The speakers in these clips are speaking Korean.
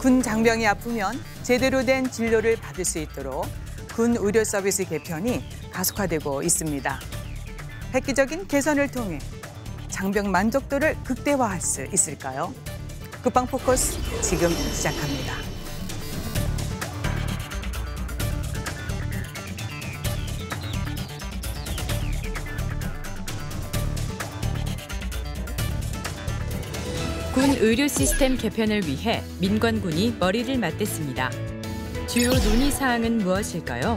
군 장병이 아프면 제대로 된 진료를 받을 수 있도록 군 의료 서비스 개편이 가속화되고 있습니다. 획기적인 개선을 통해 장병 만족도를 극대화할 수 있을까요? 국방 포커스 지금 시작합니다. 군 의료 시스템 개편을 위해 민관군이 머리를 맞댔습니다. 주요 논의 사항은 무엇일까요?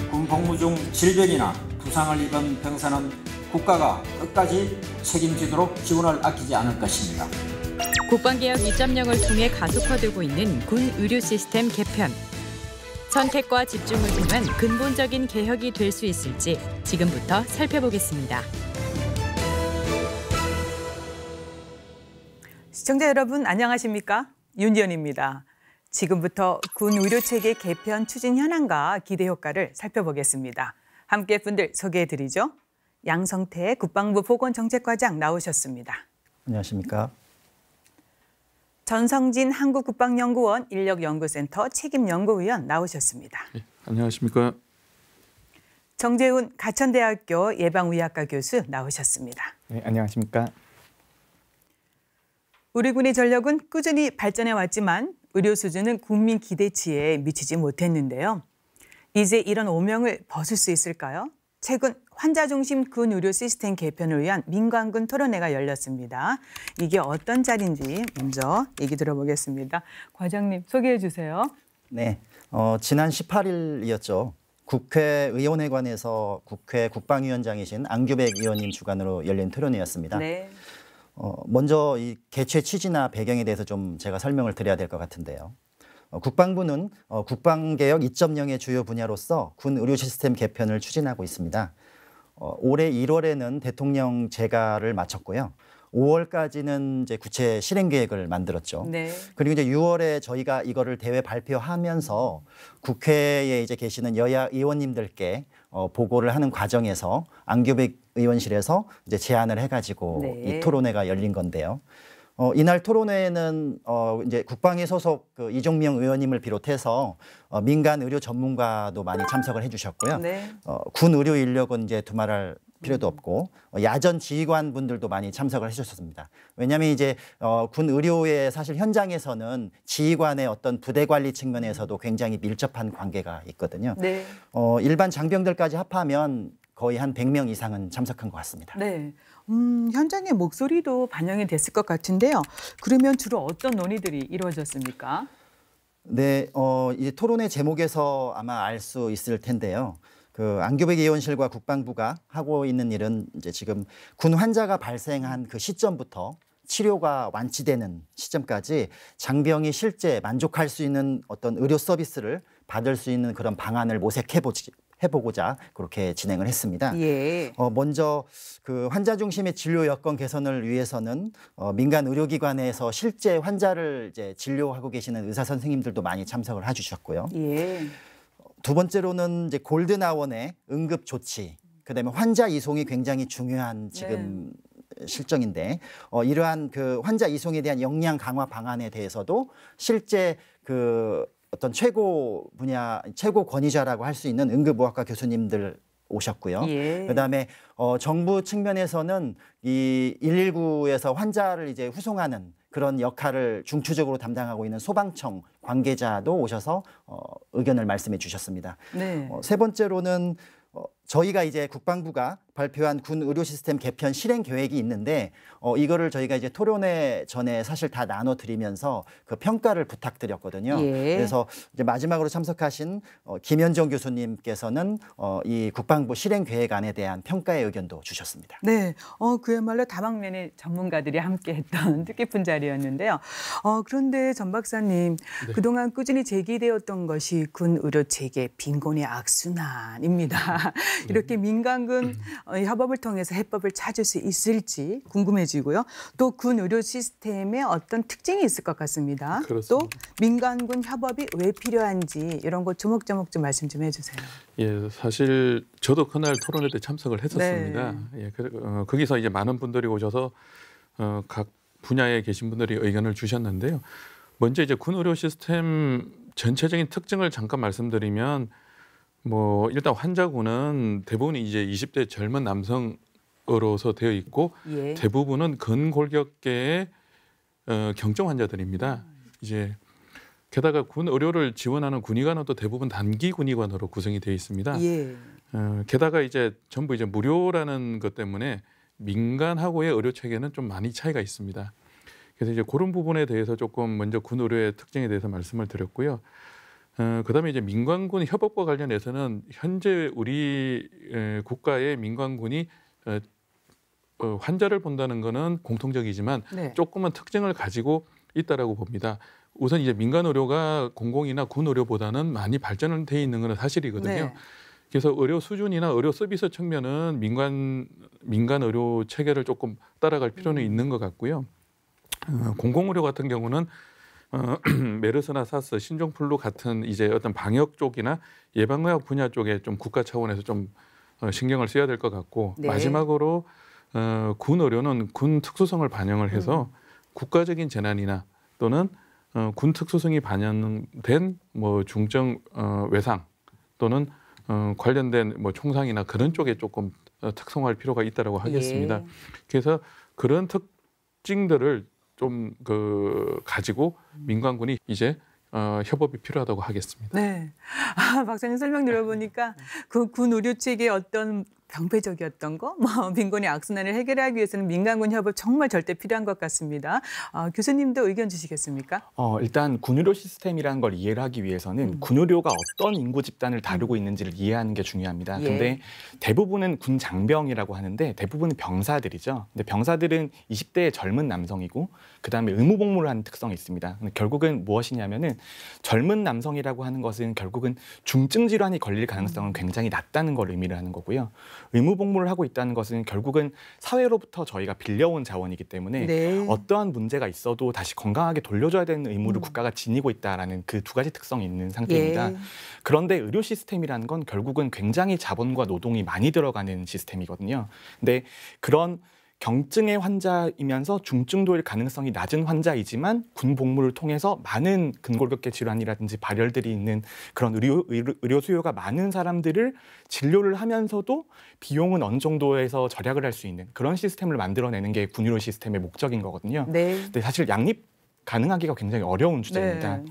군 복무 중 질병이나 부상을 입은 병사는 국가가 끝까지 책임지도록 지원을 아끼지 않을 것입니다. 국방개혁 2.0을 통해 가속화되고 있는 군 의료 시스템 개편. 선택과 집중을 통한 근본적인 개혁이 될 수 있을지 지금부터 살펴보겠습니다. 시청자 여러분 안녕하십니까? 윤지연입니다. 지금부터 군 의료체계 개편 추진 현황과 기대 효과를 살펴보겠습니다. 함께 분들 소개해드리죠. 양성태 국방부 보건정책과장 나오셨습니다. 안녕하십니까? 전성진 한국국방연구원 인력연구센터 책임연구위원 나오셨습니다. 네, 안녕하십니까? 정재훈 가천대학교 예방의학과 교수 나오셨습니다. 네, 안녕하십니까? 우리 군의 전력은 꾸준히 발전해 왔지만 의료 수준은 국민 기대치에 미치지 못했는데요. 이제 이런 오명을 벗을 수 있을까요? 최근 환자 중심 군 의료 시스템 개편을 위한 민관군 토론회가 열렸습니다. 이게 어떤 자리인지 먼저 얘기 들어보겠습니다. 과장님 소개해 주세요. 네, 지난 18일이었죠. 국회의원회관에서 국회 국방위원장이신 안규백 의원님 주관으로 열린 토론회였습니다. 네. 먼저 이 개최 취지나 배경에 대해서 좀 제가 설명을 드려야 될 것 같은데요. 국방부는 국방개혁 2.0의 주요 분야로서 군 의료 시스템 개편을 추진하고 있습니다. 올해 1월에는 대통령 재가를 마쳤고요. 5월까지는 이제 구체 실행 계획을 만들었죠. 네. 그리고 이제 6월에 저희가 이거를 대외 발표하면서 국회에 이제 계시는 여야 의원님들께 보고를 하는 과정에서 안규백 의원실에서 이제 제안을 해가지고 네. 이 토론회가 열린 건데요. 이날 토론회에는 이제 국방위 소속 그 이종명 의원님을 비롯해서 민간 의료 전문가도 많이 참석을 해주셨고요. 네. 군 의료 인력은 이제 두말할 필요도 없고 야전 지휘관 분들도 많이 참석을 해주셨습니다. 왜냐하면 이제 군 의료의 사실 현장에서는 지휘관의 어떤 부대 관리 측면에서도 굉장히 밀접한 관계가 있거든요. 네. 일반 장병들까지 합하면 거의 한 100명 이상은 참석한 것 같습니다. 네. 현장의 목소리도 반영이 됐을 것 같은데요. 그러면 주로 어떤 논의들이 이루어졌습니까? 네, 이 토론회 제목에서 아마 알 수 있을 텐데요. 그 안규백 의원실과 국방부가 하고 있는 일은 이제 지금 군 환자가 발생한 그 시점부터 치료가 완치되는 시점까지 장병이 실제 만족할 수 있는 어떤 의료 서비스를 받을 수 있는 그런 방안을 모색해보고자 그렇게 진행을 했습니다. 예. 먼저 그 환자 중심의 진료 여건 개선을 위해서는 민간 의료기관에서 실제 환자를 이제 진료하고 계시는 의사 선생님들도 많이 참석을 해주셨고요. 예. 두 번째로는 이제 골든아워의 응급 조치, 그다음에 환자 이송이 굉장히 중요한 지금 실정인데 이러한 그 환자 이송에 대한 역량 강화 방안에 대해서도 실제 그 어떤 최고 권위자라고 할 수 있는 응급의학과 교수님들 오셨고요. 예. 그다음에 정부 측면에서는 이 119에서 환자를 이제 후송하는 그런 역할을 중추적으로 담당하고 있는 소방청 관계자도 오셔서 의견을 말씀해 주셨습니다. 네. 세 번째로는 저희가 이제 국방부가 발표한 군 의료 시스템 개편 실행 계획이 있는데 이거를 저희가 이제 토론회 전에 사실 다 나눠드리면서 그 평가를 부탁드렸거든요. 예. 그래서 이제 마지막으로 참석하신 김현정 교수님께서는 이 국방부 실행 계획안에 대한 평가의 의견도 주셨습니다. 네, 그야말로 다방면의 전문가들이 함께했던 뜻깊은 자리였는데요. 그런데 전 박사님, 네. 그동안 꾸준히 제기되었던 것이 군 의료 체계 빈곤의 악순환입니다. 이렇게 민간군 협업을 통해서 해법을 찾을 수 있을지 궁금해지고요. 또 군 의료 시스템에 어떤 특징이 있을 것 같습니다. 그렇습니다. 또 민간군 협업이 왜 필요한지 이런 거 조목조목 좀 말씀 좀 해주세요. 예, 사실 저도 그날 토론회 때 참석을 했었습니다. 예, 거기서 이제 많은 분들이 오셔서 각 분야에 계신 분들이 의견을 주셨는데요. 먼저 이제 군 의료 시스템 전체적인 특징을 잠깐 말씀드리면 뭐 일단 환자군은 대부분이 이제 20대 젊은 남성으로서 되어 있고 예. 대부분은 근골격계의 경증 환자들입니다. 이제 게다가 군 의료를 지원하는 군의관은 또 대부분 단기 군의관으로 구성이 되어 있습니다. 예. 게다가 이제 전부 이제 무료라는 것 때문에 민간하고의 의료 체계는 좀 많이 차이가 있습니다. 그래서 이제 그런 부분에 대해서 조금 먼저 군 의료의 특징에 대해서 말씀을 드렸고요. 그다음에 이제 민간군 협업과 관련해서는 현재 우리 국가의 민간군이 환자를 본다는 것은 공통적이지만 네. 조금은 특징을 가지고 있다라고 봅니다. 우선 이제 민간 의료가 공공이나 군 의료보다는 많이 발전을 돼 있는 것은 사실이거든요. 네. 그래서 의료 수준이나 의료 서비스 측면은 민간 의료 체계를 조금 따라갈 필요는 있는 것 같고요. 공공 의료 같은 경우는 메르스나 사스, 신종플루 같은 이제 어떤 방역 쪽이나 예방의학 분야 쪽에 좀 국가 차원에서 좀 신경을 써야 될 것 같고 네. 마지막으로 군 의료는 군 특수성을 반영을 해서 국가적인 재난이나 또는 군 특수성이 반영된 뭐 중증 외상 또는 관련된 뭐 총상이나 그런 쪽에 조금 특성화할 필요가 있다라고 하겠습니다. 예. 그래서 그런 특징들을 좀 가지고 민간군이 이제 협업이 필요하다고 하겠습니다. 네. 박사님 설명 들어보니까 그 군 의료 체계의 어떤 병폐적이었던 거, 뭐 빈곤의 악순환을 해결하기 위해서는 민간군 협업 정말 절대 필요한 것 같습니다. 교수님도 의견 주시겠습니까? 일단 군의료 시스템이라는 걸 이해를 하기 위해서는 군의료가 어떤 인구 집단을 다루고 있는지를 이해하는 게 중요합니다. 예. 근데 대부분은 군 장병이라고 하는데 대부분은 병사들이죠. 근데 병사들은 20대의 젊은 남성이고 그다음에 의무 복무를 하는 특성이 있습니다. 근데 결국은 무엇이냐면은 젊은 남성이라고 하는 것은 결국은 중증 질환이 걸릴 가능성은 굉장히 낮다는 걸 의미를 하는 거고요. 의무 복무를 하고 있다는 것은 결국은 사회로부터 저희가 빌려온 자원이기 때문에 네. 어떠한 문제가 있어도 다시 건강하게 돌려줘야 되는 의무를 국가가 지니고 있다라는 그 두 가지 특성이 있는 상태입니다. 예. 그런데 의료 시스템이라는 건 결국은 굉장히 자본과 노동이 많이 들어가는 시스템이거든요. 근데 그런 경증의 환자이면서 중증도일 가능성이 낮은 환자이지만 군 복무를 통해서 많은 근골격계 질환이라든지 발열들이 있는 그런 의료 수요가 많은 사람들을 진료를 하면서도 비용은 어느 정도에서 절약을 할 수 있는 그런 시스템을 만들어내는 게 군의료 시스템의 목적인 거거든요. 네. 근데 사실 양립 가능하기가 굉장히 어려운 주제입니다. 네.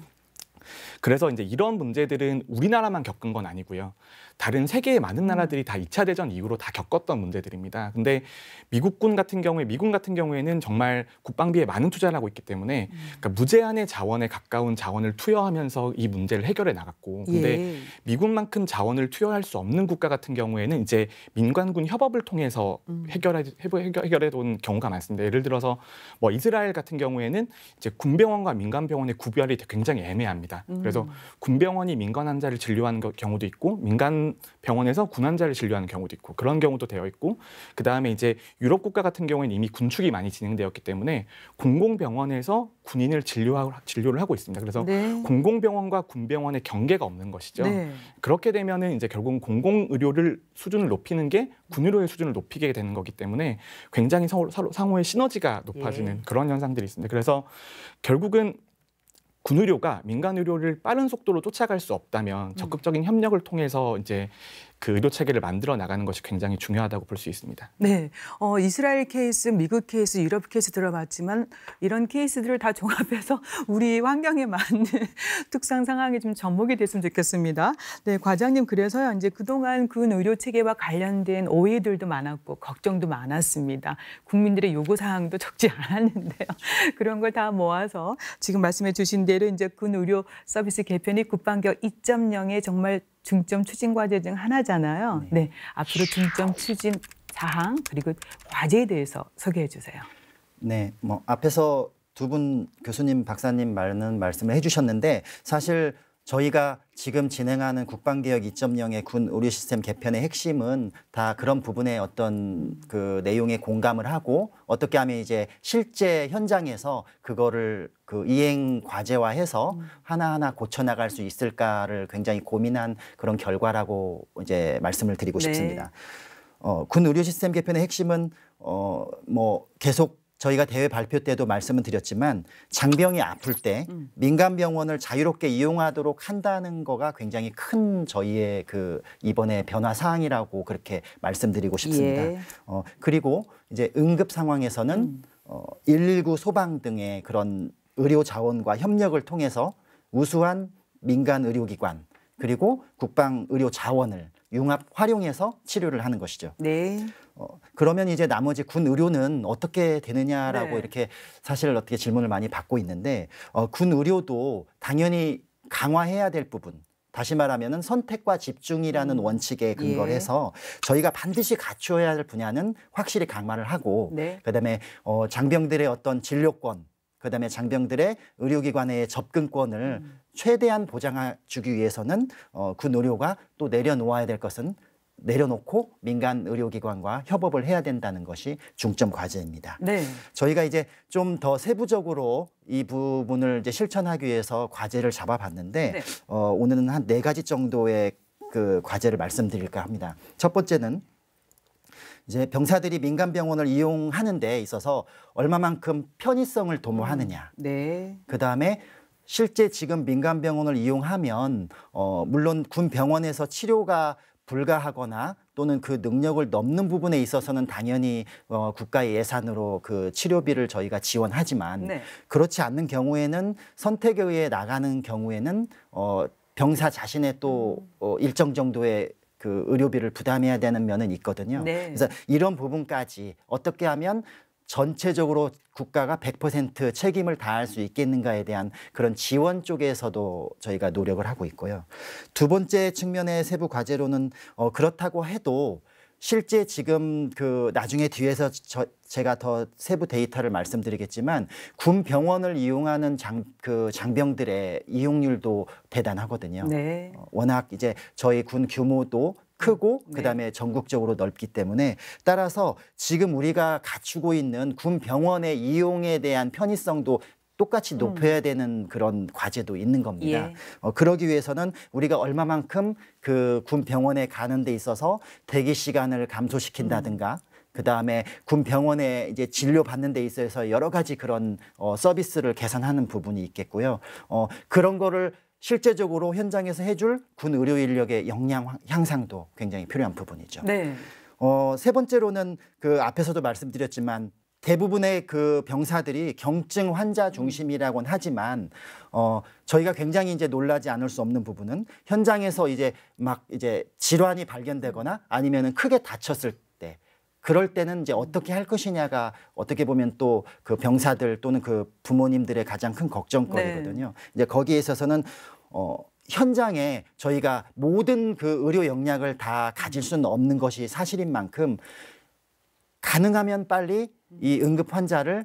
그래서 이제 이런 문제들은 우리나라만 겪은 건 아니고요. 다른 세계의 많은 나라들이 다 2차 대전 이후로 다 겪었던 문제들입니다. 근데 미군 같은 경우에는 정말 국방비에 많은 투자를 하고 있기 때문에 그러니까 무제한의 자원에 가까운 자원을 투여하면서 이 문제를 해결해 나갔고 근데 예. 미군만큼 자원을 투여할 수 없는 국가 같은 경우에는 이제 민간군 협업을 통해서 해결해 온 경우가 많습니다. 예를 들어서 뭐 이스라엘 같은 경우에는 이제 군병원과 민간병원의 구별이 굉장히 애매합니다. 그래서 군병원이 민간 환자를 진료하는 경우도 있고 민간 병원에서 군 환자를 진료하는 경우도 있고 그런 경우도 되어 있고 그다음에 이제 유럽 국가 같은 경우에는 이미 군축이 많이 진행되었기 때문에 공공병원에서 군인을 진료를 하고 있습니다. 그래서 네. 공공병원과 군병원의 경계가 없는 것이죠. 네. 그렇게 되면은 이제 결국 공공의료를 수준을 높이는 게 군의료의 수준을 높이게 되는 거기 때문에 굉장히 서로 상호의 시너지가 높아지는 예. 그런 현상들이 있습니다. 그래서 결국은 군의료가 민간 의료를 빠른 속도로 쫓아갈 수 없다면 적극적인 협력을 통해서 이제 그 의료 체계를 만들어 나가는 것이 굉장히 중요하다고 볼 수 있습니다. 네, 이스라엘 케이스, 미국 케이스, 유럽 케이스 들어봤지만 이런 케이스들을 다 종합해서 우리 환경에 맞는 특수한 상황에 좀 접목이 됐으면 좋겠습니다. 네, 과장님 그래서요 이제 그동안 군 의료 체계와 관련된 오해들도 많았고 걱정도 많았습니다. 국민들의 요구 사항도 적지 않았는데요. 그런 걸 다 모아서 지금 말씀해주신 대로 이제 군 의료 서비스 개편이 국방개혁 2.0의 정말 중점 추진 과제 중 하나잖아요. 네, 앞으로 중점 추진 사항 그리고 과제에 대해서 소개해 주세요. 네, 뭐 앞에서 두 분 교수님, 박사님 말씀을 해주셨는데 사실 저희가 지금 진행하는 국방개혁 2.0의 군 의료 시스템 개편의 핵심은 다 그런 부분에 어떤 그 내용에 공감을 하고 어떻게 하면 이제 실제 현장에서 그거를 그 이행 과제화해서 하나하나 고쳐나갈 수 있을까를 굉장히 고민한 그런 결과라고 이제 말씀을 드리고 네. 싶습니다. 군 의료 시스템 개편의 핵심은 뭐 계속 저희가 대회 발표 때도 말씀을 드렸지만 장병이 아플 때 민간 병원을 자유롭게 이용하도록 한다는 거가 굉장히 큰 저희의 그 이번에 변화 사항이라고 그렇게 말씀드리고 싶습니다. 예. 그리고 이제 응급 상황에서는 119 소방 등의 그런 의료 자원과 협력을 통해서 우수한 민간 의료기관 그리고 국방 의료 자원을 융합 활용해서 치료를 하는 것이죠. 네. 그러면 이제 나머지 군 의료는 어떻게 되느냐라고 네. 이렇게 사실 어떻게 질문을 많이 받고 있는데 군 의료도 당연히 강화해야 될 부분. 다시 말하면은 선택과 집중이라는 원칙에 근거를 예. 해서 저희가 반드시 갖춰야 할 분야는 확실히 강화를 하고 네. 그다음에 장병들의 어떤 진료권 그다음에 장병들의 의료기관의 접근권을 최대한 보장해주기 위해서는 군 의료가 또 내려놓아야 될 것은 내려놓고 민간 의료기관과 협업을 해야 된다는 것이 중점 과제입니다. 네. 저희가 이제 좀 더 세부적으로 이 부분을 이제 실천하기 위해서 과제를 잡아봤는데 네. 오늘은 한 4가지 정도의 그 과제를 말씀드릴까 합니다. 첫 번째는 이제 병사들이 민간 병원을 이용하는 데 있어서 얼마만큼 편의성을 도모하느냐. 네. 그다음에 실제 지금 민간 병원을 이용하면 물론 군 병원에서 치료가 불가하거나 또는 그 능력을 넘는 부분에 있어서는 당연히 국가의 예산으로 그 치료비를 저희가 지원하지만 네. 그렇지 않는 경우에는 선택에 의해 나가는 경우에는 병사 자신의 또 일정 정도의 그 의료비를 부담해야 되는 면은 있거든요. 네. 그래서 이런 부분까지 어떻게 하면 전체적으로 국가가 100% 책임을 다할 수 있겠는가에 대한 그런 지원 쪽에서도 저희가 노력을 하고 있고요. 두 번째 측면의 세부 과제로는 그렇다고 해도 실제 지금 그 나중에 뒤에서 제가 더 세부 데이터를 말씀드리겠지만 군 병원을 이용하는 장병들의 이용률도 대단하거든요. 네. 워낙 이제 저희 군 규모도 크고 네. 그다음에 전국적으로 넓기 때문에 따라서 지금 우리가 갖추고 있는 군 병원의 이용에 대한 편의성도 똑같이 높여야 되는 그런 과제도 있는 겁니다. 예. 그러기 위해서는 우리가 얼마만큼 그 군 병원에 가는 데 있어서 대기 시간을 감소시킨다든가 그다음에 군 병원에 이제 진료 받는 데 있어서 여러 가지 그런 서비스를 개선하는 부분이 있겠고요. 그런 거를 실제적으로 현장에서 해줄 군 의료 인력의 역량 향상도 굉장히 필요한 부분이죠. 네. 세 번째로는 그 앞에서도 말씀드렸지만 대부분의 그 병사들이 경증 환자 중심이라고는 하지만 저희가 굉장히 이제 놀라지 않을 수 없는 부분은 현장에서 이제 막 이제 질환이 발견되거나 아니면은 크게 다쳤을 때 그럴 때는 이제 어떻게 할 것이냐가 어떻게 보면 또 그 병사들 또는 그 부모님들의 가장 큰 걱정거리거든요. 네. 이제 거기에 있어서는 현장에 저희가 모든 그 의료 역량을 다 가질 수는 없는 것이 사실인 만큼 가능하면 빨리 이 응급 환자를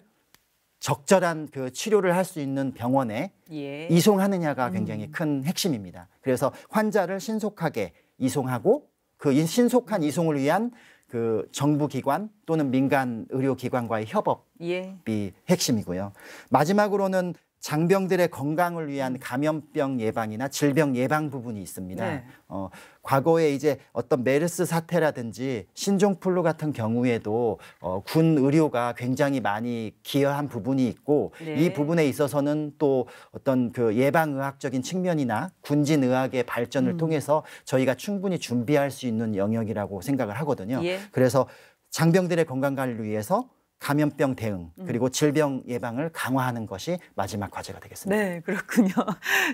적절한 그 치료를 할 수 있는 병원에 예. 이송하느냐가 굉장히 큰 핵심입니다. 그래서 환자를 신속하게 이송하고 그 신속한 이송을 위한 그 정부기관 또는 민간 의료기관과의 협업이 예. 핵심이고요. 마지막으로는 장병들의 건강을 위한 감염병 예방이나 질병 예방 부분이 있습니다. 네. 과거에 이제 어떤 메르스 사태라든지 신종플루 같은 경우에도 군 의료가 굉장히 많이 기여한 부분이 있고 네. 이 부분에 있어서는 또 어떤 그 예방의학적인 측면이나 군진의학의 발전을 통해서 저희가 충분히 준비할 수 있는 영역이라고 생각을 하거든요. 예. 그래서 장병들의 건강 관리를 위해서 감염병 대응 그리고 질병 예방을 강화하는 것이 마지막 과제가 되겠습니다. 네, 그렇군요.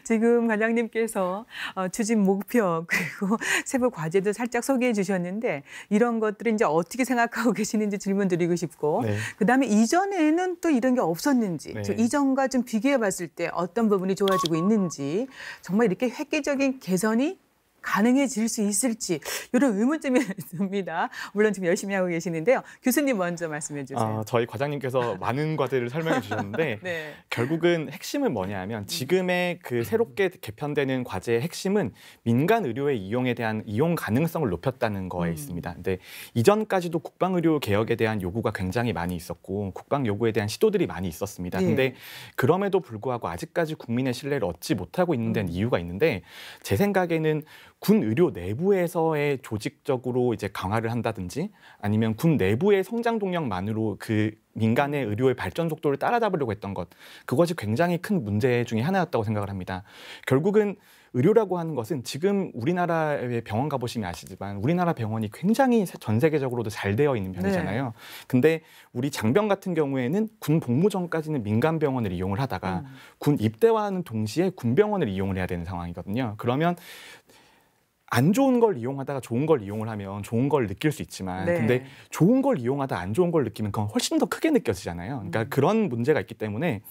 지금 관장님께서 추진 목표 그리고 세부 과제도 살짝 소개해 주셨는데 이런 것들을 이제 어떻게 생각하고 계시는지 질문 드리고 싶고 네. 그다음에 이전에는 또 이런 게 없었는지 네. 이전과 좀 비교해 봤을 때 어떤 부분이 좋아지고 있는지 정말 이렇게 획기적인 개선이 가능해질 수 있을지 이런 의문점이 있습니다. 물론 지금 열심히 하고 계시는데요. 교수님 먼저 말씀해 주세요. 저희 과장님께서 많은 과제를 설명해 주셨는데 네. 결국은 핵심은 뭐냐면 지금의 그 새롭게 개편되는 과제의 핵심은 민간 의료의 이용에 대한 이용 가능성을 높였다는 거에 있습니다. 근데 이전까지도 국방 의료 개혁에 대한 요구가 굉장히 많이 있었고 국방 요구에 대한 시도들이 많이 있었습니다. 예. 근데 그럼에도 불구하고 아직까지 국민의 신뢰를 얻지 못하고 있는 데는 이유가 있는데 제 생각에는 군 의료 내부에서의 조직적으로 이제 강화를 한다든지 아니면 군 내부의 성장 동력만으로 그 민간의 의료의 발전 속도를 따라잡으려고 했던 것, 그것이 굉장히 큰 문제 중에 하나였다고 생각을 합니다. 결국은 의료라고 하는 것은 지금 우리나라의 병원 가보시면 아시지만 우리나라 병원이 굉장히 전 세계적으로도 잘 되어 있는 편이잖아요. 네. 근데 우리 장병 같은 경우에는 군 복무 전까지는 민간 병원을 이용을 하다가 군 입대와는 동시에 군 병원을 이용을 해야 되는 상황이거든요. 그러면 안 좋은 걸 이용하다가 좋은 걸 이용을 하면 좋은 걸 느낄 수 있지만 네. 근데 좋은 걸 이용하다 안 좋은 걸 느끼면 그건 훨씬 더 크게 느껴지잖아요. 그러니까 그런 문제가 있기 때문에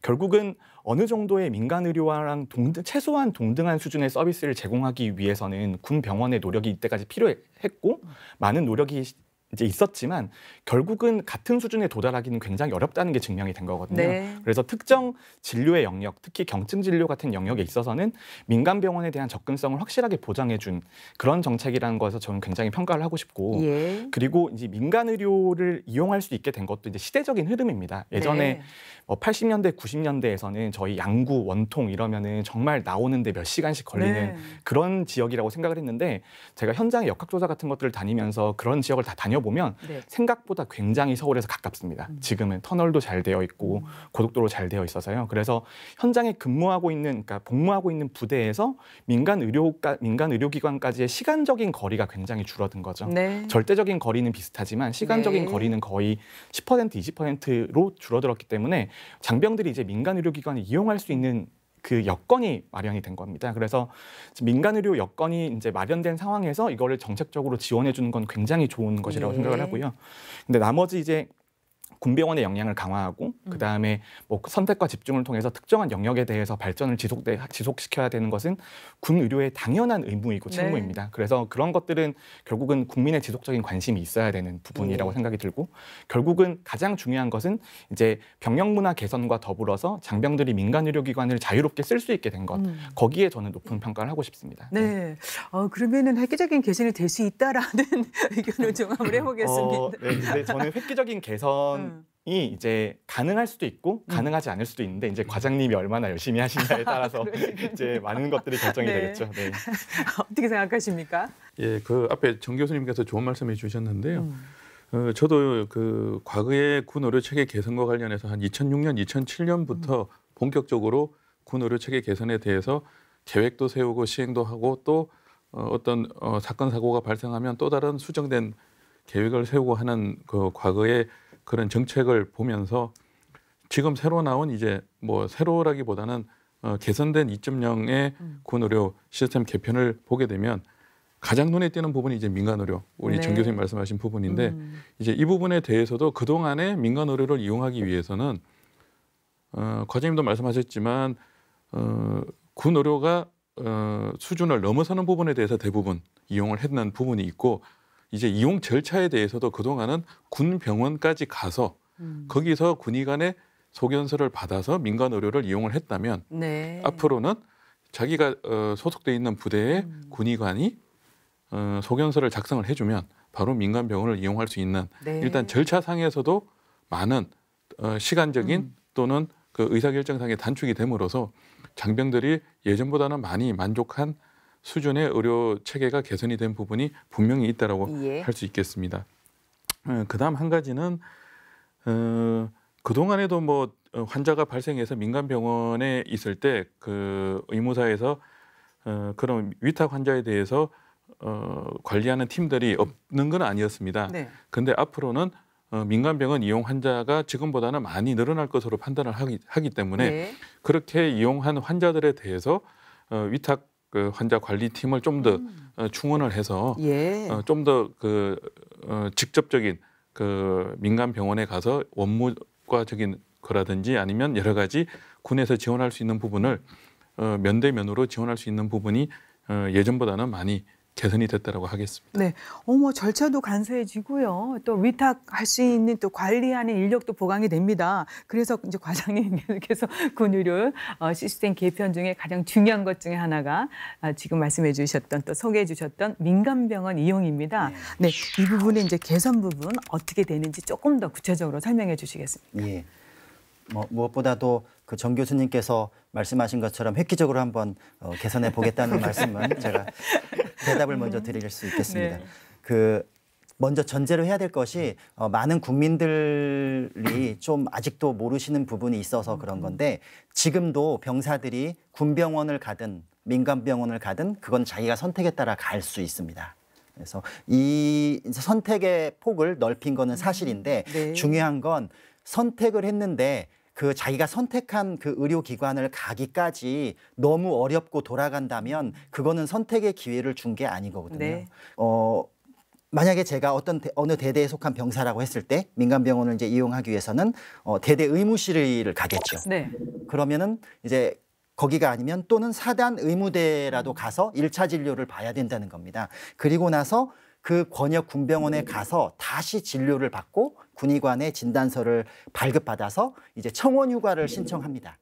결국은 어느 정도의 민간 의료와랑 최소한 동등한 수준의 서비스를 제공하기 위해서는 군 병원의 노력이 이때까지 필요했고 많은 노력이 이제 있었지만 결국은 같은 수준에 도달하기는 굉장히 어렵다는 게 증명이 된 거거든요. 네. 그래서 특정 진료의 영역, 특히 경증 진료 같은 영역에 있어서는 민간 병원에 대한 접근성을 확실하게 보장해 준 그런 정책이라는 거에서 저는 굉장히 평가를 하고 싶고 예. 그리고 이제 민간 의료를 이용할 수 있게 된 것도 이제 시대적인 흐름입니다. 예전에 네. 80년대, 90년대에서는 저희 양구, 원통 이러면은 정말 나오는데 몇 시간씩 걸리는 네. 그런 지역이라고 생각을 했는데 제가 현장의 역학조사 같은 것들을 다니면서 그런 지역을 다 다녀보면 네. 생각보다 굉장히 서울에서 가깝습니다. 지금은 터널도 잘 되어 있고 고속도로 잘 되어 있어서요. 그래서 현장에 근무하고 있는, 그러니까 복무하고 있는 부대에서 민간 의료기관까지의 시간적인 거리가 굉장히 줄어든 거죠. 네. 절대적인 거리는 비슷하지만 시간적인 네. 거리는 거의 10%, 20%로 줄어들었기 때문에 장병들이 이제 민간 의료기관을 이용할 수 있는 그 여건이 마련이 된 겁니다. 그래서 민간 의료 여건이 이제 마련된 상황에서 이거를 정책적으로 지원해 주는 건 굉장히 좋은 것이라고 생각을 하고요. 근데 나머지 이제 군병원의 역량을 강화하고 그다음에 뭐 선택과 집중을 통해서 특정한 영역에 대해서 발전을 지속시켜야 되는 것은 군 의료의 당연한 의무이고 책무입니다. 네. 그래서 그런 것들은 결국은 국민의 지속적인 관심이 있어야 되는 부분이라고 생각이 들고 결국은 가장 중요한 것은 이제 병력 문화 개선과 더불어서 장병들이 민간 의료기관을 자유롭게 쓸 수 있게 된 것 거기에 저는 높은 평가를 하고 싶습니다. 네, 그러면은 획기적인 개선이 될 수 있다라는 의견을 좀 한번 해보겠습니다. 네, 근데 저는 획기적인 개선 이 이제 가능할 수도 있고 가능하지 않을 수도 있는데 이제 과장님이 얼마나 열심히 하시냐에 따라서 이제 많은 것들이 결정이 네. 되겠죠. 네. 어떻게 생각하십니까? 예, 그 앞에 정 교수님께서 좋은 말씀해 주셨는데요. 저도 그 과거의 군 의료 체계 개선과 관련해서 한 2006년, 2007년부터 본격적으로 군 의료 체계 개선에 대해서 계획도 세우고 시행도 하고 또 어떤 사건 사고가 발생하면 또 다른 수정된 계획을 세우고 하는 그 과거의 그런 정책을 보면서 지금 새로 나온 이제 뭐 새로라기보다는 개선된 2.0의 군 의료 시스템 개편을 보게 되면 가장 눈에 띄는 부분이 이제 민간 의료, 우리 네. 정 교수님 말씀하신 부분인데 이제 이 부분에 대해서도 그 동안에 민간 의료를 이용하기 위해서는 과장님도 말씀하셨지만 군 의료가 수준을 넘어서는 부분에 대해서 대부분 이용을 했는 부분이 있고. 이제 이용 절차에 대해서도 그동안은 군 병원까지 가서 거기서 군의관의 소견서를 받아서 민간 의료를 이용을 했다면 네. 앞으로는 자기가 소속돼 있는 부대의 군의관이 소견서를 작성을 해주면 바로 민간 병원을 이용할 수 있는 네. 일단 절차상에서도 많은 시간적인 또는 그 의사결정상의 단축이 됨으로써 장병들이 예전보다는 많이 만족한 수준의 의료 체계가 개선이 된 부분이 분명히 있다라고 예. 할 수 있겠습니다. 그다음 한 가지는 그 동안에도 뭐 환자가 발생해서 민간 병원에 있을 때 그 의무사에서 그런 위탁 환자에 대해서 관리하는 팀들이 없는 건 아니었습니다. 그런데 네. 앞으로는 민간 병원 이용 환자가 지금보다는 많이 늘어날 것으로 판단을 하기 때문에 네. 그렇게 이용한 환자들에 대해서 위탁 그 환자 관리팀을 좀 더 충원을 해서 예. 좀 더 그 직접적인 그 민간 병원에 가서 원무과적인 거라든지 아니면 여러 가지 군에서 지원할 수 있는 부분을 면대면으로 지원할 수 있는 부분이 예전보다는 많이 개선이 됐다라고 하겠습니다. 네, 절차도 간소해지고요. 또 위탁할 수 있는 또 관리하는 인력도 보강이 됩니다. 그래서 이제 과장님께서 군 의료 시스템 개편 중에 가장 중요한 것 중에 하나가 지금 말씀해 주셨던 또 소개해 주셨던 민간병원 이용입니다. 네, 이 부분의 이제 개선 부분 어떻게 되는지 조금 더 구체적으로 설명해 주시겠습니까? 예. 무엇보다도 그 정 교수님께서 말씀하신 것처럼 획기적으로 한번 개선해 보겠다는 말씀은 제가 대답을 먼저 드릴 수 있겠습니다. 네. 그 먼저 전제로 해야 될 것이 많은 국민들이 좀 아직도 모르시는 부분이 있어서 그런 건데 지금도 병사들이 군병원을 가든 민간병원을 가든 그건 자기가 선택에 따라 갈 수 있습니다. 그래서 이 선택의 폭을 넓힌 거는 사실인데 네. 중요한 건 선택을 했는데 그 자기가 선택한 그 의료기관을 가기까지 너무 어렵고 돌아간다면 그거는 선택의 기회를 준 게 아니거든요. 네. 만약에 제가 어느 대대에 속한 병사라고 했을 때 민간병원을 이제 이용하기 위해서는 대대 의무실을 가겠죠. 네. 그러면은 이제 거기가 아니면 또는 사단 의무대라도 가서 1차 진료를 봐야 된다는 겁니다. 그리고 나서 그 권역 군병원에 가서 다시 진료를 받고 군의관의 진단서를 발급받아서 이제 청원휴가를 신청합니다.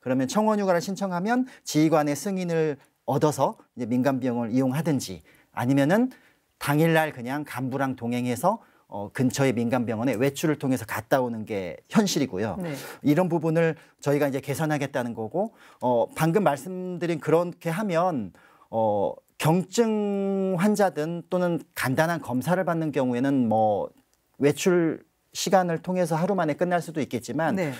그러면 청원휴가를 신청하면 지휘관의 승인을 얻어서 이제 민간병원을 이용하든지 아니면은 당일날 그냥 간부랑 동행해서 근처의 민간병원에 외출을 통해서 갔다 오는 게 현실이고요. 네. 이런 부분을 저희가 이제 개선하겠다는 거고 방금 말씀드린 그렇게 하면 경증 환자든 또는 간단한 검사를 받는 경우에는 뭐 외출 시간을 통해서 하루 만에 끝날 수도 있겠지만 네.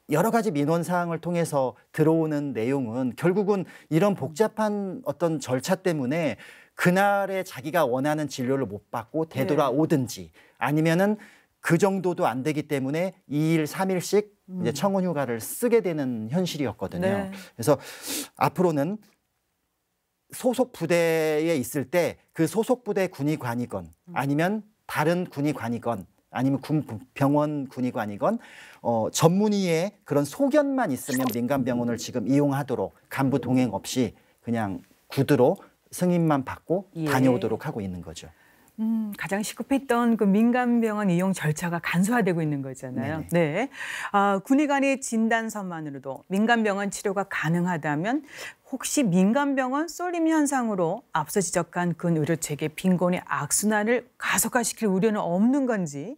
여러 가지 민원 사항을 통해서 들어오는 내용은 결국은 이런 복잡한 어떤 절차 때문에 그날에 자기가 원하는 진료를 못 받고 되돌아오든지 아니면은 그 정도도 안 되기 때문에 2일, 3일씩 이제 청원휴가를 쓰게 되는 현실이었거든요. 네. 그래서 앞으로는 소속 부대에 있을 때 그 소속 부대 군의관이건 아니면 다른 군의관이건 아니면 병원 군의관이건 전문의의 그런 소견만 있으면 민간병원을 지금 이용하도록 간부 동행 없이 그냥 구두로 승인만 받고 예. 다녀오도록 하고 있는 거죠. 가장 시급했던 그 민간병원 이용 절차가 간소화되고 있는 거잖아요. 네네. 네. 군의관의 진단서만으로도 민간병원 치료가 가능하다면 혹시 민간병원 쏠림 현상으로 앞서 지적한 근 의료체계 빈곤의 악순환을 가속화시킬 우려는 없는 건지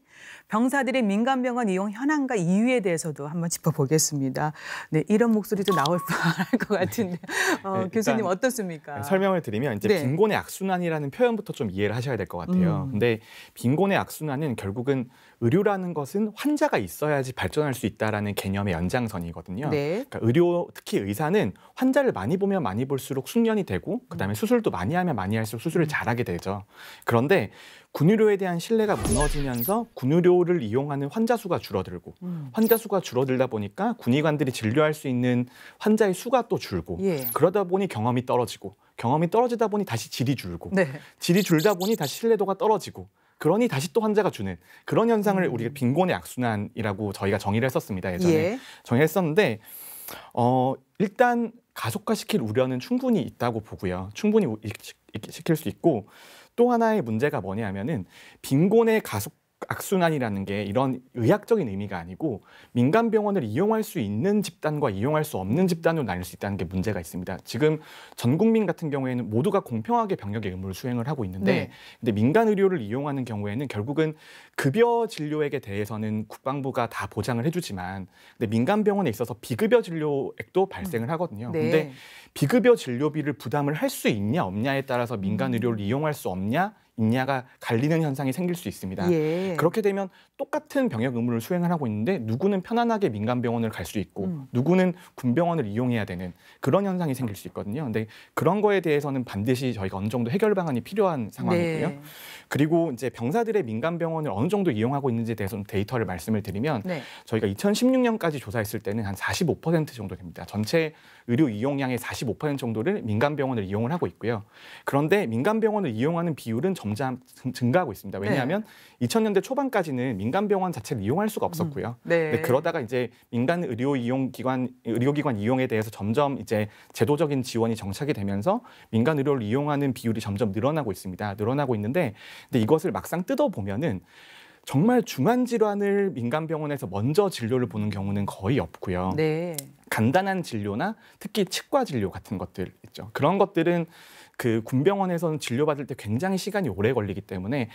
병사들의 민간병원 이용 현황과 이유에 대해서도 한번 짚어보겠습니다. 네, 이런 목소리도 나올 뻔할 것 같은데 네, 교수님 일단 어떻습니까? 설명을 드리면 이제 네. 빈곤의 악순환이라는 표현부터 좀 이해를 하셔야 될 것 같아요. 근데 빈곤의 악순환은 결국은 의료라는 것은 환자가 있어야지 발전할 수 있다라는 개념의 연장선이거든요. 네. 그러니까 의료, 특히 의사는 환자를 많이 보면 많이 볼수록 숙련이 되고 그다음에 수술도 많이 하면 많이 할수록 수술을 잘하게 되죠. 그런데 군의료에 대한 신뢰가 무너지면서 군의료를 이용하는 환자 수가 줄어들고 환자 수가 줄어들다 보니까 군의관들이 진료할 수 있는 환자의 수가 또 줄고 예. 그러다 보니 경험이 떨어지고 경험이 떨어지다 보니 다시 질이 줄고 네. 질이 줄다 보니 다시 신뢰도가 떨어지고 그러니 다시 또 환자가 주는 그런 현상을 우리가 빈곤의 악순환이라고 저희가 정의를 했었습니다. 예전에 예. 정의했었는데 일단 가속화시킬 우려는 충분히 있다고 보고요. 충분히 시킬 수 있고 또 하나의 문제가 뭐냐면은 빈곤의 가속 악순환이라는 게 이런 의학적인 의미가 아니고 민간병원을 이용할 수 있는 집단과 이용할 수 없는 집단으로 나뉠 수 있다는 게 문제가 있습니다. 지금 전 국민 같은 경우에는 모두가 공평하게 병역의 의무를 수행을 하고 있는데 네. 근데 민간 의료를 이용하는 경우에는 결국은 급여 진료액에 대해서는 국방부가 다 보장을 해주지만 근데 민간병원에 있어서 비급여 진료액도 발생을 하거든요. 네. 근데 비급여 진료비를 부담을 할 수 있냐 없냐에 따라서 민간 의료를 이용할 수 없냐 있냐가 갈리는 현상이 생길 수 있습니다. 예. 그렇게 되면 똑같은 병역 의무를 수행을 하고 있는데 누구는 편안하게 민간병원을 갈 수 있고 누구는 군병원을 이용해야 되는 그런 현상이 생길 수 있거든요. 근데 그런 거에 대해서는 반드시 저희가 어느 정도 해결 방안이 필요한 상황이고요. 네. 그리고 이제 병사들의 민간병원을 어느 정도 이용하고 있는지에 대해서는 데이터를 말씀을 드리면 네. 저희가 2016년까지 조사했을 때는 한 45% 정도 됩니다. 전체 의료 이용량의 45% 정도를 민간병원을 이용을 하고 있고요. 그런데 민간병원을 이용하는 비율은 점점 증가하고 있습니다. 왜냐하면 2000년대 초반까지는 민간병원 자체를 이용할 수가 없었고요. 네. 근데 그러다가 이제 민간 의료기관 이용에 대해서 점점 이제 제도적인 지원이 정착이 되면서 민간 의료를 이용하는 비율이 점점 늘어나고 있습니다. 늘어나고 있는데 근데 이것을 막상 뜯어보면은 정말 중한 질환을 민간병원에서 먼저 진료를 보는 경우는 거의 없고요. 네. 간단한 진료나 특히 치과 진료 같은 것들 있죠. 그런 것들은 그 군병원에서는 진료받을 때 굉장히 시간이 오래 걸리기 때문에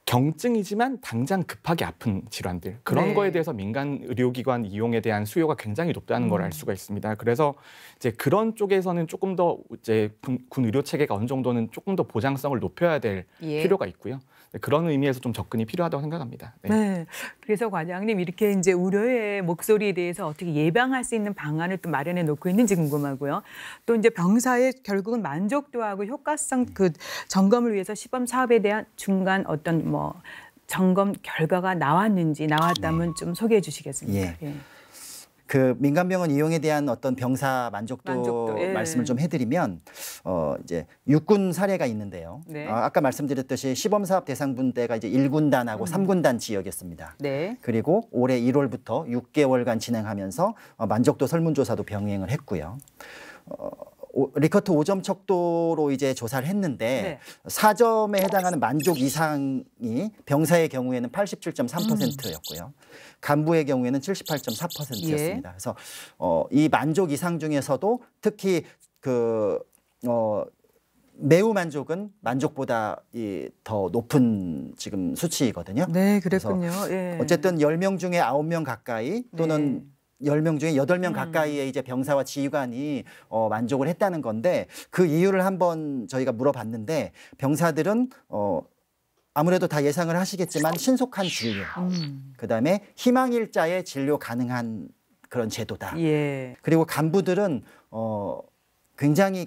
경증이지만 당장 급하게 아픈 질환들 그런 네. 거에 대해서 민간 의료기관 이용에 대한 수요가 굉장히 높다는 걸 알 수가 있습니다. 그래서 이제 그런 쪽에서는 조금 더 이제 군 의료 체계가 어느 정도는 조금 더 보장성을 높여야 될 예. 필요가 있고요. 그런 의미에서 좀 접근이 필요하다고 생각합니다. 네. 네. 그래서 과장님 이렇게 이제 우려의 목소리에 대해서 어떻게 예방할 수 있는 방안을 또 마련해 놓고 있는지 궁금하고요. 또 이제 병사의 결국은 만족도하고 효과성 그 점검을 위해서 시범 사업에 대한 중간 어떤 뭐 점검 결과가 나왔다면 좀 소개해 주시겠습니까? 예. 예. 그 민간병원 이용에 대한 어떤 병사 만족도 예. 말씀을 좀 해드리면 이제 육군 사례가 있는데요. 네. 아까 말씀드렸듯이 시범사업 대상 분대가 이제 1군단하고 3군단 지역이었습니다. 네. 그리고 올해 1월부터 6개월간 진행하면서 만족도 설문조사도 병행을 했고요. 리커트 5점 척도로 이제 조사를 했는데 네. 4점에 해당하는 만족 이상이 병사의 경우에는 87.3%였고요. 간부의 경우에는 78.4%였습니다. 그래서 이 만족 이상 중에서도 특히 매우 만족은 만족보다 더 높은 지금 수치이거든요. 네, 그랬군요. 예. 어쨌든 10명 중에 9명 가까이 또는 네. 10명 중에 8명 가까이의 이제 병사와 지휘관이 만족을 했다는 건데 그 이유를 한번 저희가 물어봤는데 병사들은 아무래도 다 예상을 하시겠지만 신속한 진료, 그다음에 희망일자의 진료 가능한 그런 제도다. 예. 그리고 간부들은 굉장히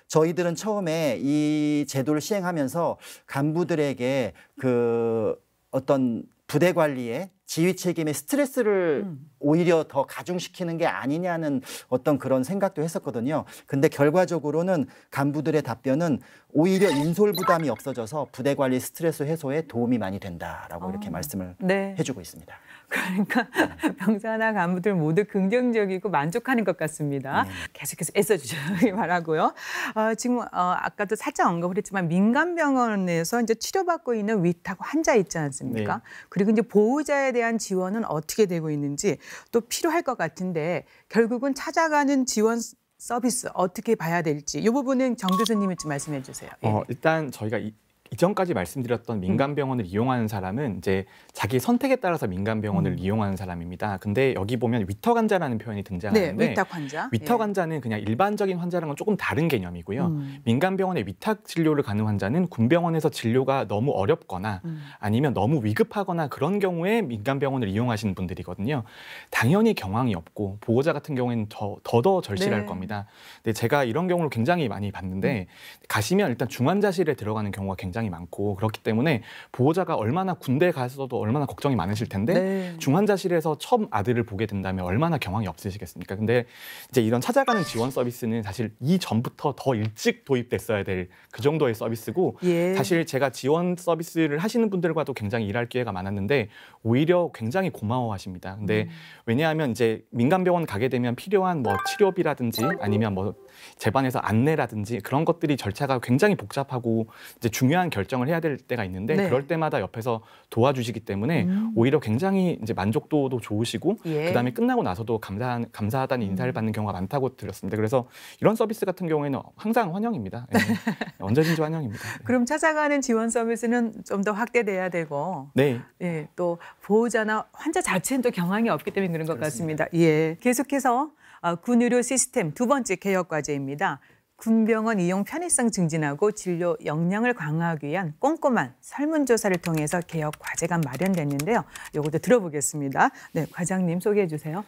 저희들은 처음에 이 제도를 시행하면서 간부들에게 어떤 부대 관리에 지휘 책임의 스트레스를 오히려 더 가중시키는 게 아니냐는 어떤 그런 생각도 했었거든요. 근데 결과적으로는 간부들의 답변은 오히려 인솔 부담이 없어져서 부대 관리 스트레스 해소에 도움이 많이 된다라고 이렇게 말씀을 네. 해주고 있습니다. 그러니까 병사나 간부들 모두 긍정적이고 만족하는 것 같습니다. 계속해서 애써주시기 바라고요. 지금 아까도 살짝 언급을 했지만 민간병원에서 이제 치료받고 있는 위탁 환자 있지 않습니까? 네. 그리고 이제 보호자에 대한 지원은 어떻게 되고 있는지 또 필요할 것 같은데 결국은 찾아가는 지원 서비스 어떻게 봐야 될지 이 부분은 정 교수님이 좀 말씀해 주세요. 예. 일단 저희가 이전까지 말씀드렸던 민간병원을 이용하는 사람은 이제 자기 선택에 따라서 민간병원을 이용하는 사람입니다. 근데 여기 보면 위탁 환자라는 표현이 등장하는데 네, 위탁 환자. 위탁 환자는 그냥 일반적인 환자랑은 조금 다른 개념이고요. 민간병원의 위탁 진료를 가는 환자는 군병원에서 진료가 너무 어렵거나 아니면 너무 위급하거나 그런 경우에 민간병원을 이용하시는 분들이거든요. 당연히 경황이 없고 보호자 같은 경우에는 더 절실할 네. 겁니다. 근데 제가 이런 경우를 굉장히 많이 봤는데 가시면 일단 중환자실에 들어가는 경우가 굉장히 많고 그렇기 때문에 보호자가 얼마나 군대 가서도 얼마나 걱정이 많으실 텐데 네. 중환자실에서 처음 아들을 보게 된다면 얼마나 경황이 없으시겠습니까? 근데 이제 이런 찾아가는 지원 서비스는 사실 이전부터 더 일찍 도입됐어야 될 그 정도의 서비스고 예. 사실 제가 지원 서비스를 하시는 분들과도 굉장히 일할 기회가 많았는데 오히려 굉장히 고마워하십니다. 근데 왜냐하면 이제 민간병원 가게 되면 필요한 뭐 치료비라든지 아니면 뭐 재반에서 안내라든지 그런 것들이 절차가 굉장히 복잡하고 이제 중요한 결정을 해야 될 때가 있는데 네. 그럴 때마다 옆에서 도와주시기 때문에 오히려 굉장히 이제 만족도도 좋으시고 예. 그다음에 끝나고 나서도 감사하다는 인사를 받는 경우가 많다고 들었습니다. 그래서 이런 서비스 같은 경우에는 항상 환영입니다. 네. 언제든지 환영입니다. 네. 그럼 찾아가는 지원 서비스는 좀 더 확대돼야 되고 네. 예, 또 보호자나 환자 자체는 또 경황이 없기 때문에 그런 것 같습니다. 예, 계속해서 군 의료 시스템 두 번째 개혁 과제입니다. 군병원 이용 편의성 증진하고 진료 역량을 강화하기 위한 꼼꼼한 설문조사를 통해서 개혁 과제가 마련됐는데요. 이것도 들어보겠습니다. 네, 과장님 소개해 주세요.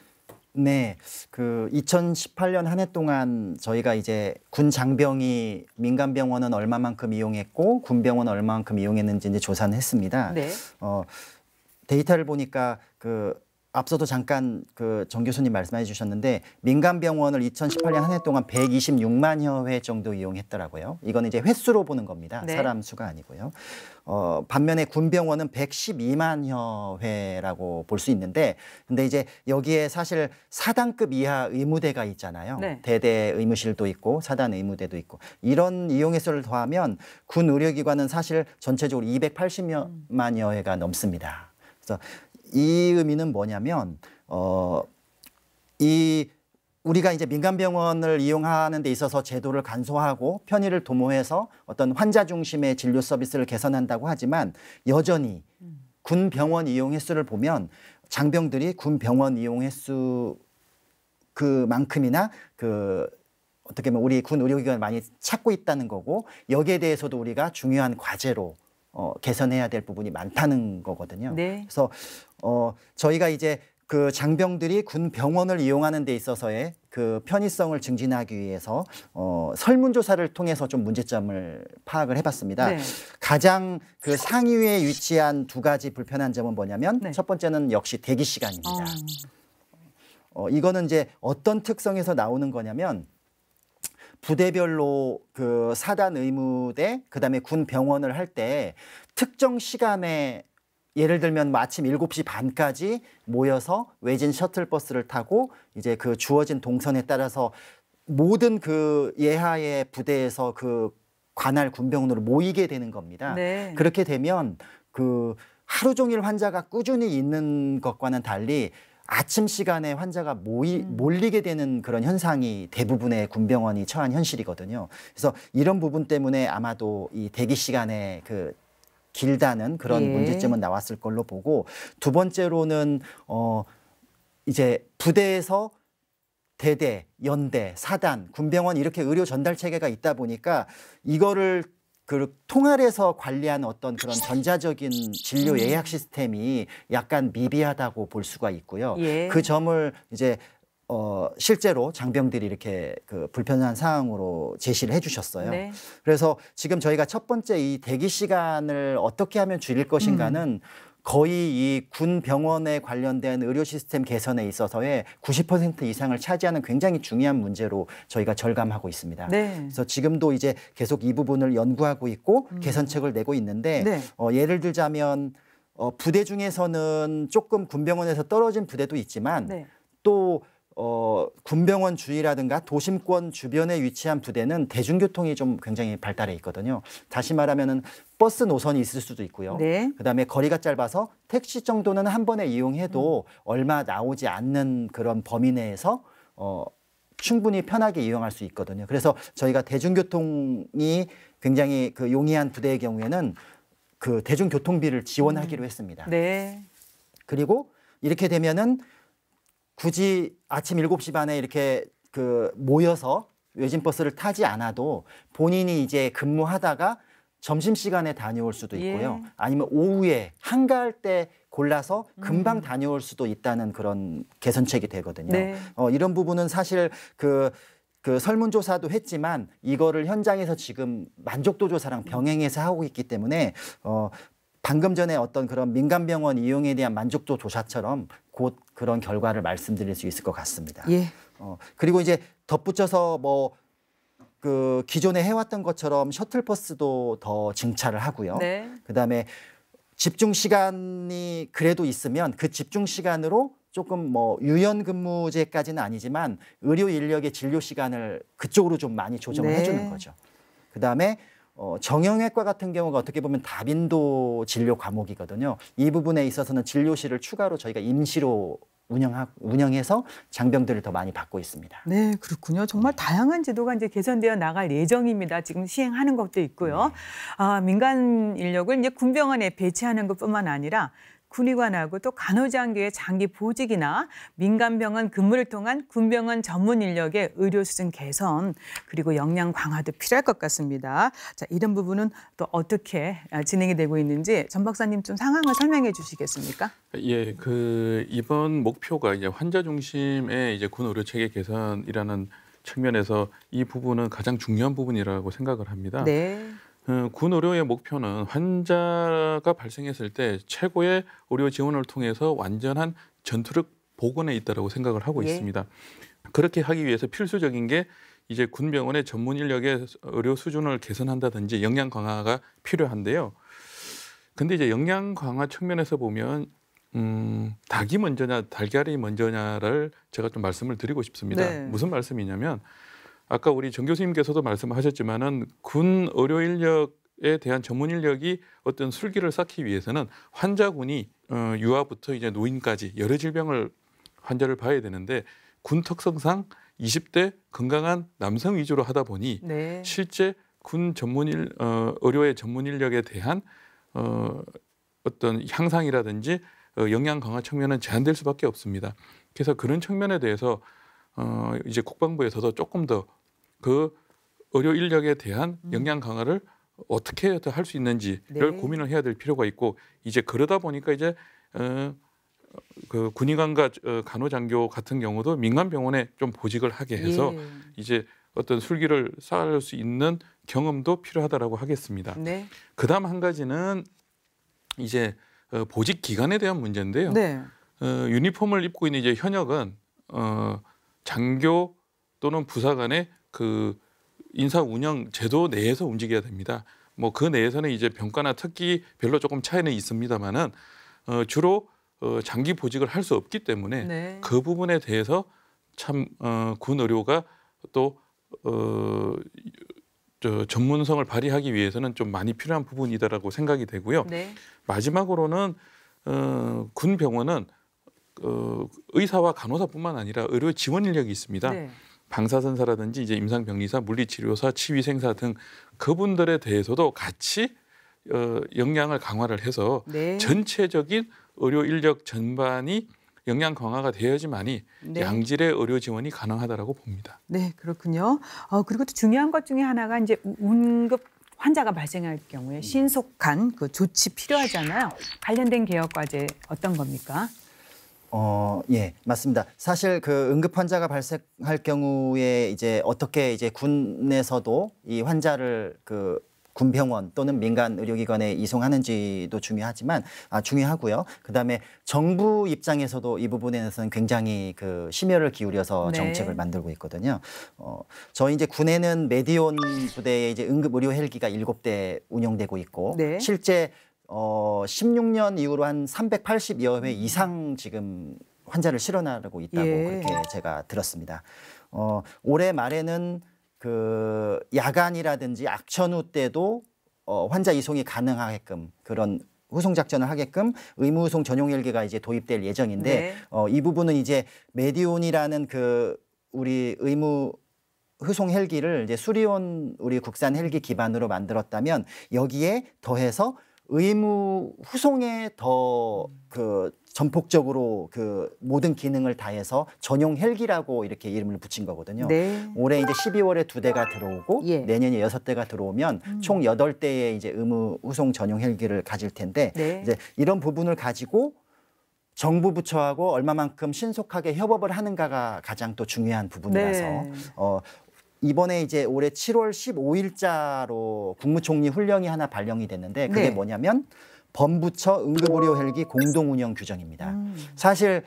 네, 2018년 한 해 동안 저희가 이제 군 장병이 민간병원은 얼마만큼 이용했고 군병원은 얼마만큼 이용했는지 이제 조사는 했습니다. 네. 데이터를 보니까 앞서도 잠깐 정 교수님 말씀해 주셨는데 민간병원을 2018년 한 해 동안 126만여 회 정도 이용했더라고요. 이건 이제 횟수로 보는 겁니다. 네. 사람 수가 아니고요. 반면에 군병원은 112만여 회라고 볼 수 있는데 근데 이제 여기에 사실 사단급 이하 의무대가 있잖아요. 네. 대대 의무실도 있고 사단 의무대도 있고 이런 이용 횟수를 더하면 군 의료기관은 사실 전체적으로 280만여 회가 넘습니다. 그래서 이 의미는 뭐냐면 이 우리가 이제 민간병원을 이용하는 데 있어서 제도를 간소화하고 편의를 도모해서 어떤 환자 중심의 진료 서비스를 개선한다고 하지만 여전히 군 병원 이용 횟수를 보면 장병들이 군 병원 이용 횟수 그만큼이나 어떻게 보면 우리 군 의료기관을 많이 찾고 있다는 거고 여기에 대해서도 우리가 중요한 과제로 개선해야 될 부분이 많다는 거거든요. 네. 그래서 저희가 이제 그 장병들이 군 병원을 이용하는 데 있어서의 그 편의성을 증진하기 위해서 설문조사를 통해서 좀 문제점을 파악을 해봤습니다. 네. 가장 그 상위에 위치한 두 가지 불편한 점은 뭐냐면 네. 첫 번째는 역시 대기 시간입니다. 이거는 이제 어떤 특성에서 나오는 거냐면 부대별로 그 사단 의무대 그다음에 군 병원을 할 때 특정 시간에 예를 들면 뭐 아침 7시 반까지 모여서 외진 셔틀버스를 타고 이제 그 주어진 동선에 따라서 모든 그 예하의 부대에서 그 관할 군병원으로 모이게 되는 겁니다. 네. 그렇게 되면 그 하루 종일 환자가 꾸준히 있는 것과는 달리 아침 시간에 환자가 몰리게 되는 그런 현상이 대부분의 군병원이 처한 현실이거든요. 그래서 이런 부분 때문에 아마도 이 대기 시간에 그 길다는 그런 예. 문제점은 나왔을 걸로 보고 두 번째로는 이제 부대에서 대대, 연대, 사단, 군병원 이렇게 의료 전달 체계가 있다 보니까 이거를 그 통할해서 관리하는 어떤 그런 전자적인 진료 예약 시스템이 약간 미비하다고 볼 수가 있고요. 예. 그 점을 이제 실제로 장병들이 이렇게 그 불편한 상황으로 제시를 해주셨어요. 네. 그래서 지금 저희가 첫 번째 이 대기 시간을 어떻게 하면 줄일 것인가는 거의 이 군 병원에 관련된 의료 시스템 개선에 있어서의 90% 이상을 차지하는 굉장히 중요한 문제로 저희가 절감하고 있습니다. 네. 그래서 지금도 이제 계속 이 부분을 연구하고 있고 개선책을 내고 있는데 네. 예를 들자면 부대 중에서는 조금 군병원에서 떨어진 부대도 있지만 네. 또 군병원 주위라든가 도심권 주변에 위치한 부대는 대중교통이 좀 굉장히 발달해 있거든요. 다시 말하면은 버스 노선이 있을 수도 있고요. 네. 그다음에 거리가 짧아서 택시 정도는 한 번에 이용해도 얼마 나오지 않는 그런 범위 내에서 충분히 편하게 이용할 수 있거든요. 그래서 저희가 대중교통이 굉장히 그 용이한 부대의 경우에는 그 대중교통비를 지원하기로 했습니다. 네. 그리고 이렇게 되면은 굳이 아침 7시 반에 이렇게 그 모여서 외진 버스를 타지 않아도 본인이 이제 근무하다가 점심시간에 다녀올 수도 있고요. 예. 아니면 오후에 한가할 때 골라서 금방 다녀올 수도 있다는 그런 개선책이 되거든요. 네. 이런 부분은 사실 그 설문조사도 했지만 이거를 현장에서 지금 만족도 조사랑 병행해서 하고 있기 때문에 방금 전에 어떤 그런 민간병원 이용에 대한 만족도 조사처럼 곧 그런 결과를 말씀드릴 수 있을 것 같습니다. 예. 그리고 이제 덧붙여서 뭐 그 기존에 해왔던 것처럼 셔틀버스도 더 증차를 하고요. 네. 그다음에 집중 시간이 그래도 있으면 그 집중 시간으로 조금 뭐 유연근무제까지는 아니지만 의료 인력의 진료 시간을 그쪽으로 좀 많이 조정을 네. 해주는 거죠. 그다음에 정형외과 같은 경우가 어떻게 보면 다빈도 진료 과목이거든요. 이 부분에 있어서는 진료실을 추가로 저희가 임시로 운영해서 장병들을 더 많이 받고 있습니다. 네, 그렇군요. 정말 다양한 제도가 이제 개선되어 나갈 예정입니다. 지금 시행하는 것도 있고요. 민간 인력을 이제 군병원에 배치하는 것뿐만 아니라 군의관하고 또 간호장교의 장기 보직이나 민간병원 근무를 통한 군병원 전문 인력의 의료 수준 개선 그리고 역량 강화도 필요할 것 같습니다. 자, 이런 부분은 또 어떻게 진행이 되고 있는지 전 박사님 좀 상황을 설명해 주시겠습니까? 예, 그 이번 목표가 이제 환자 중심의 이제 군 의료 체계 개선이라는 측면에서 이 부분은 가장 중요한 부분이라고 생각을 합니다. 네. 군 의료의 목표는 환자가 발생했을 때 최고의 의료 지원을 통해서 완전한 전투력 복원에 있다라고 생각을 하고 예. 있습니다. 그렇게 하기 위해서 필수적인 게 이제 군병원의 전문 인력의 의료 수준을 개선한다든지 역량 강화가 필요한데요. 근데 이제 역량 강화 측면에서 보면 닭이 먼저냐 달걀이 먼저냐를 제가 좀 말씀을 드리고 싶습니다. 네. 무슨 말씀이냐면 아까 우리 정 교수님께서도 말씀하셨지만은 군 의료 인력에 대한 전문 인력이 어떤 술기를 쌓기 위해서는 환자군이 유아부터 이제 노인까지 여러 질병을 환자를 봐야 되는데 군 특성상 20대 건강한 남성 위주로 하다 보니 네. 실제 군 의료의 전문 인력에 대한 어떤 향상이라든지 역량 강화 측면은 제한될 수밖에 없습니다. 그래서 그런 측면에 대해서 이제 국방부에서도 조금 더 그 의료 인력에 대한 역량 강화를 어떻게 할 수 있는지를 네. 고민을 해야 될 필요가 있고 이제 그러다 보니까 이제 그 군의관과 간호장교 같은 경우도 민간 병원에 좀 보직을 하게 해서 예. 이제 어떤 술기를 쌓을 수 있는 경험도 필요하다라고 하겠습니다. 네. 그다음 한 가지는 이제 보직 기간에 대한 문제인데요. 네. 유니폼을 입고 있는 이제 현역은 장교 또는 부사관의 그 인사 운영 제도 내에서 움직여야 됩니다. 뭐 그 내에서는 이제 병과나 특기별로 조금 차이는 있습니다만은 주로 장기 보직을 할 수 없기 때문에 네. 그 부분에 대해서 참 군 의료가 또 전문성을 발휘하기 위해서는 좀 많이 필요한 부분이다라고 생각이 되고요. 네. 마지막으로는 군 병원은 의사와 간호사뿐만 아니라 의료 지원 인력이 있습니다. 네. 방사선사라든지 이제 임상병리사, 물리치료사, 치위생사 등 그분들에 대해서도 같이 역량을 강화를 해서 네. 전체적인 의료 인력 전반이 역량 강화가 되어야지만이 네. 양질의 의료 지원이 가능하다라고 봅니다. 네, 그렇군요. 그리고 또 중요한 것 중에 하나가 이제 응급 환자가 발생할 경우에 신속한 그 조치 필요하잖아요. 관련된 개혁 과제 어떤 겁니까? 예, 맞습니다. 사실 그 응급 환자가 발생할 경우에 이제 어떻게 이제 군에서도 이 환자를 그 군병원 또는 민간 의료기관에 이송하는지도 중요하고요. 그다음에 정부 입장에서도 이 부분에 대해서는 굉장히 그 심혈을 기울여서 네. 정책을 만들고 있거든요. 저희 이제 군에는 메디온 부대에 이제 응급 의료 헬기가 7대 운영되고 있고 네. 실제 16년 이후로 한 380여 회 이상 지금 환자를 실어나르고 있다고 예. 그렇게 제가 들었습니다. 올해 말에는 그 야간이라든지 악천후 때도 환자 이송이 가능하게끔 그런 후송 작전을 하게끔 의무 후송 전용 헬기가 이제 도입될 예정인데 네. 이 부분은 이제 메디온이라는 그 우리 의무 후송 헬기를 이제 수리온 우리 국산 헬기 기반으로 만들었다면 여기에 더해서 의무 후송에 더 그 전폭적으로 그 모든 기능을 다해서 전용 헬기라고 이렇게 이름을 붙인 거거든요. 네. 올해 이제 12월에 2대가 들어오고 예. 내년에 6대가 들어오면 총 8대의 이제 의무 후송 전용 헬기를 가질 텐데 네. 이제 이런 부분을 가지고 정부 부처하고 얼마만큼 신속하게 협업을 하는가가 가장 또 중요한 부분이라서 네. 이번에 이제 올해 7월 15일자로 국무총리 훈령이 하나 발령이 됐는데 그게 네. 뭐냐면 범부처 응급의료 헬기 공동운영 규정입니다. 사실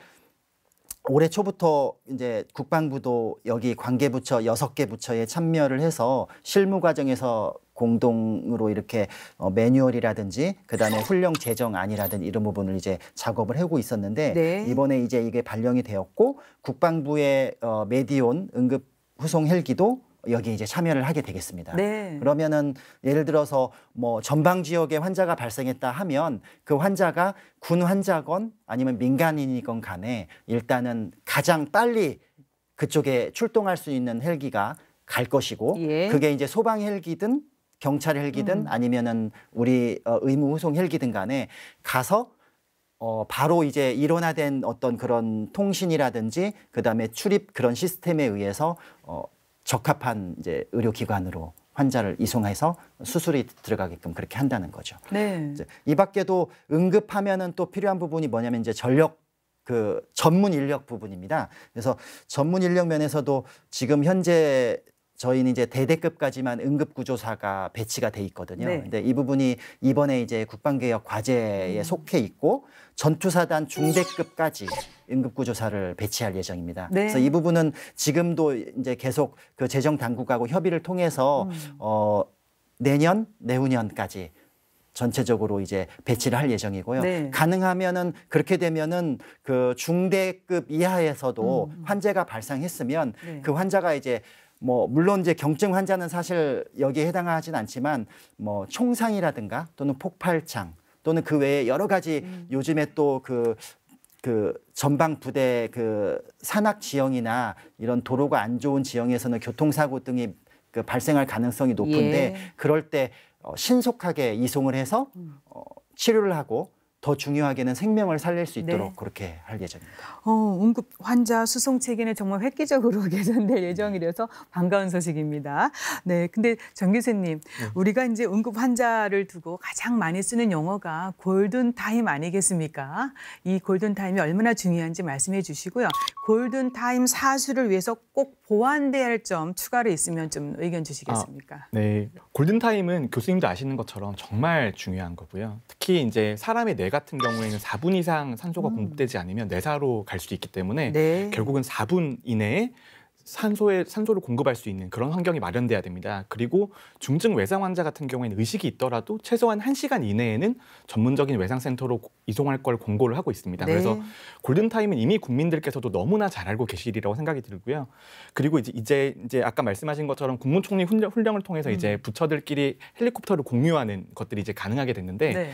올해 초부터 이제 국방부도 여기 관계부처 6개 부처에 참여를 해서 실무 과정에서 공동으로 이렇게 매뉴얼이라든지 그다음에 훈령 제정안이라든지 이런 부분을 이제 작업을 하고 있었는데 네. 이번에 이제 이게 발령이 되었고 국방부의 메디온 응급 후송 헬기도 여기에 이제 참여를 하게 되겠습니다. 네. 그러면은 예를 들어서 뭐 전방 지역에 환자가 발생했다 하면 그 환자가 군 환자건 아니면 민간인이건 간에 일단은 가장 빨리 그쪽에 출동할 수 있는 헬기가 갈 것이고 예. 그게 이제 소방 헬기든 경찰 헬기든 아니면은 우리 의무 후송 헬기든 간에 가서 바로 이제 일원화된 어떤 그런 통신이라든지 그다음에 출입 그런 시스템에 의해서 적합한 이제 의료기관으로 환자를 이송해서 수술이 들어가게끔 그렇게 한다는 거죠. 네. 이제 이 밖에도 응급하면은 또 필요한 부분이 뭐냐면 이제 전력 그 전문 인력 부분입니다. 그래서 전문 인력 면에서도 지금 현재 저희는 이제 대대급까지만 응급구조사가 배치가 돼 있거든요. 네. 근데 이 부분이 이번에 이제 국방개혁 과제에 속해 있고 전투사단 중대급까지 응급구조사를 배치할 예정입니다. 네. 그래서 이 부분은 지금도 이제 계속 그 재정 당국하고 협의를 통해서 내년, 내후년까지 전체적으로 이제 배치를 할 예정이고요. 네. 가능하면은 그렇게 되면은 그 중대급 이하에서도 환자가 발생했으면 네. 그 환자가 이제 뭐 물론 이제 경증 환자는 사실 여기에 해당하진 않지만 뭐 총상이라든가 또는 폭발창 또는 그 외에 여러 가지 요즘에 또 그 그 전방 부대 그 산악 지형이나 이런 도로가 안 좋은 지형에서는 교통사고 등이 그 발생할 가능성이 높은데 예. 그럴 때 신속하게 이송을 해서 치료를 하고 더 중요하게는 생명을 살릴 수 있도록 네. 그렇게 할 예정입니다. 응급 환자 수송 체계는 정말 획기적으로 개선될 예정이라서 반가운 소식입니다. 네, 근데 정 교수님, 우리가 이제 응급 환자를 두고 가장 많이 쓰는 용어가 골든 타임 아니겠습니까? 이 골든 타임이 얼마나 중요한지 말씀해 주시고요. 골든 타임 사수를 위해서 꼭 보완돼야 할 점 추가로 있으면 좀 의견 주시겠습니까? 네, 골든타임은 교수님도 아시는 것처럼 정말 중요한 거고요. 특히 이제 사람의 뇌 같은 경우에는 4분 이상 산소가 공급되지 않으면 뇌사로 갈 수 있기 때문에 네. 결국은 4분 이내에 산소를 공급할 수 있는 그런 환경이 마련돼야 됩니다. 그리고 중증 외상 환자 같은 경우에는 의식이 있더라도 최소한 1시간 이내에는 전문적인 외상센터로 이송할 걸 공고를 하고 있습니다. 네. 그래서 골든타임은 이미 국민들께서도 너무나 잘 알고 계시리라고 생각이 들고요. 그리고 이제 아까 말씀하신 것처럼 국무총리 훈령을 통해서 이제 부처들끼리 헬리콥터를 공유하는 것들이 이제 가능하게 됐는데 네.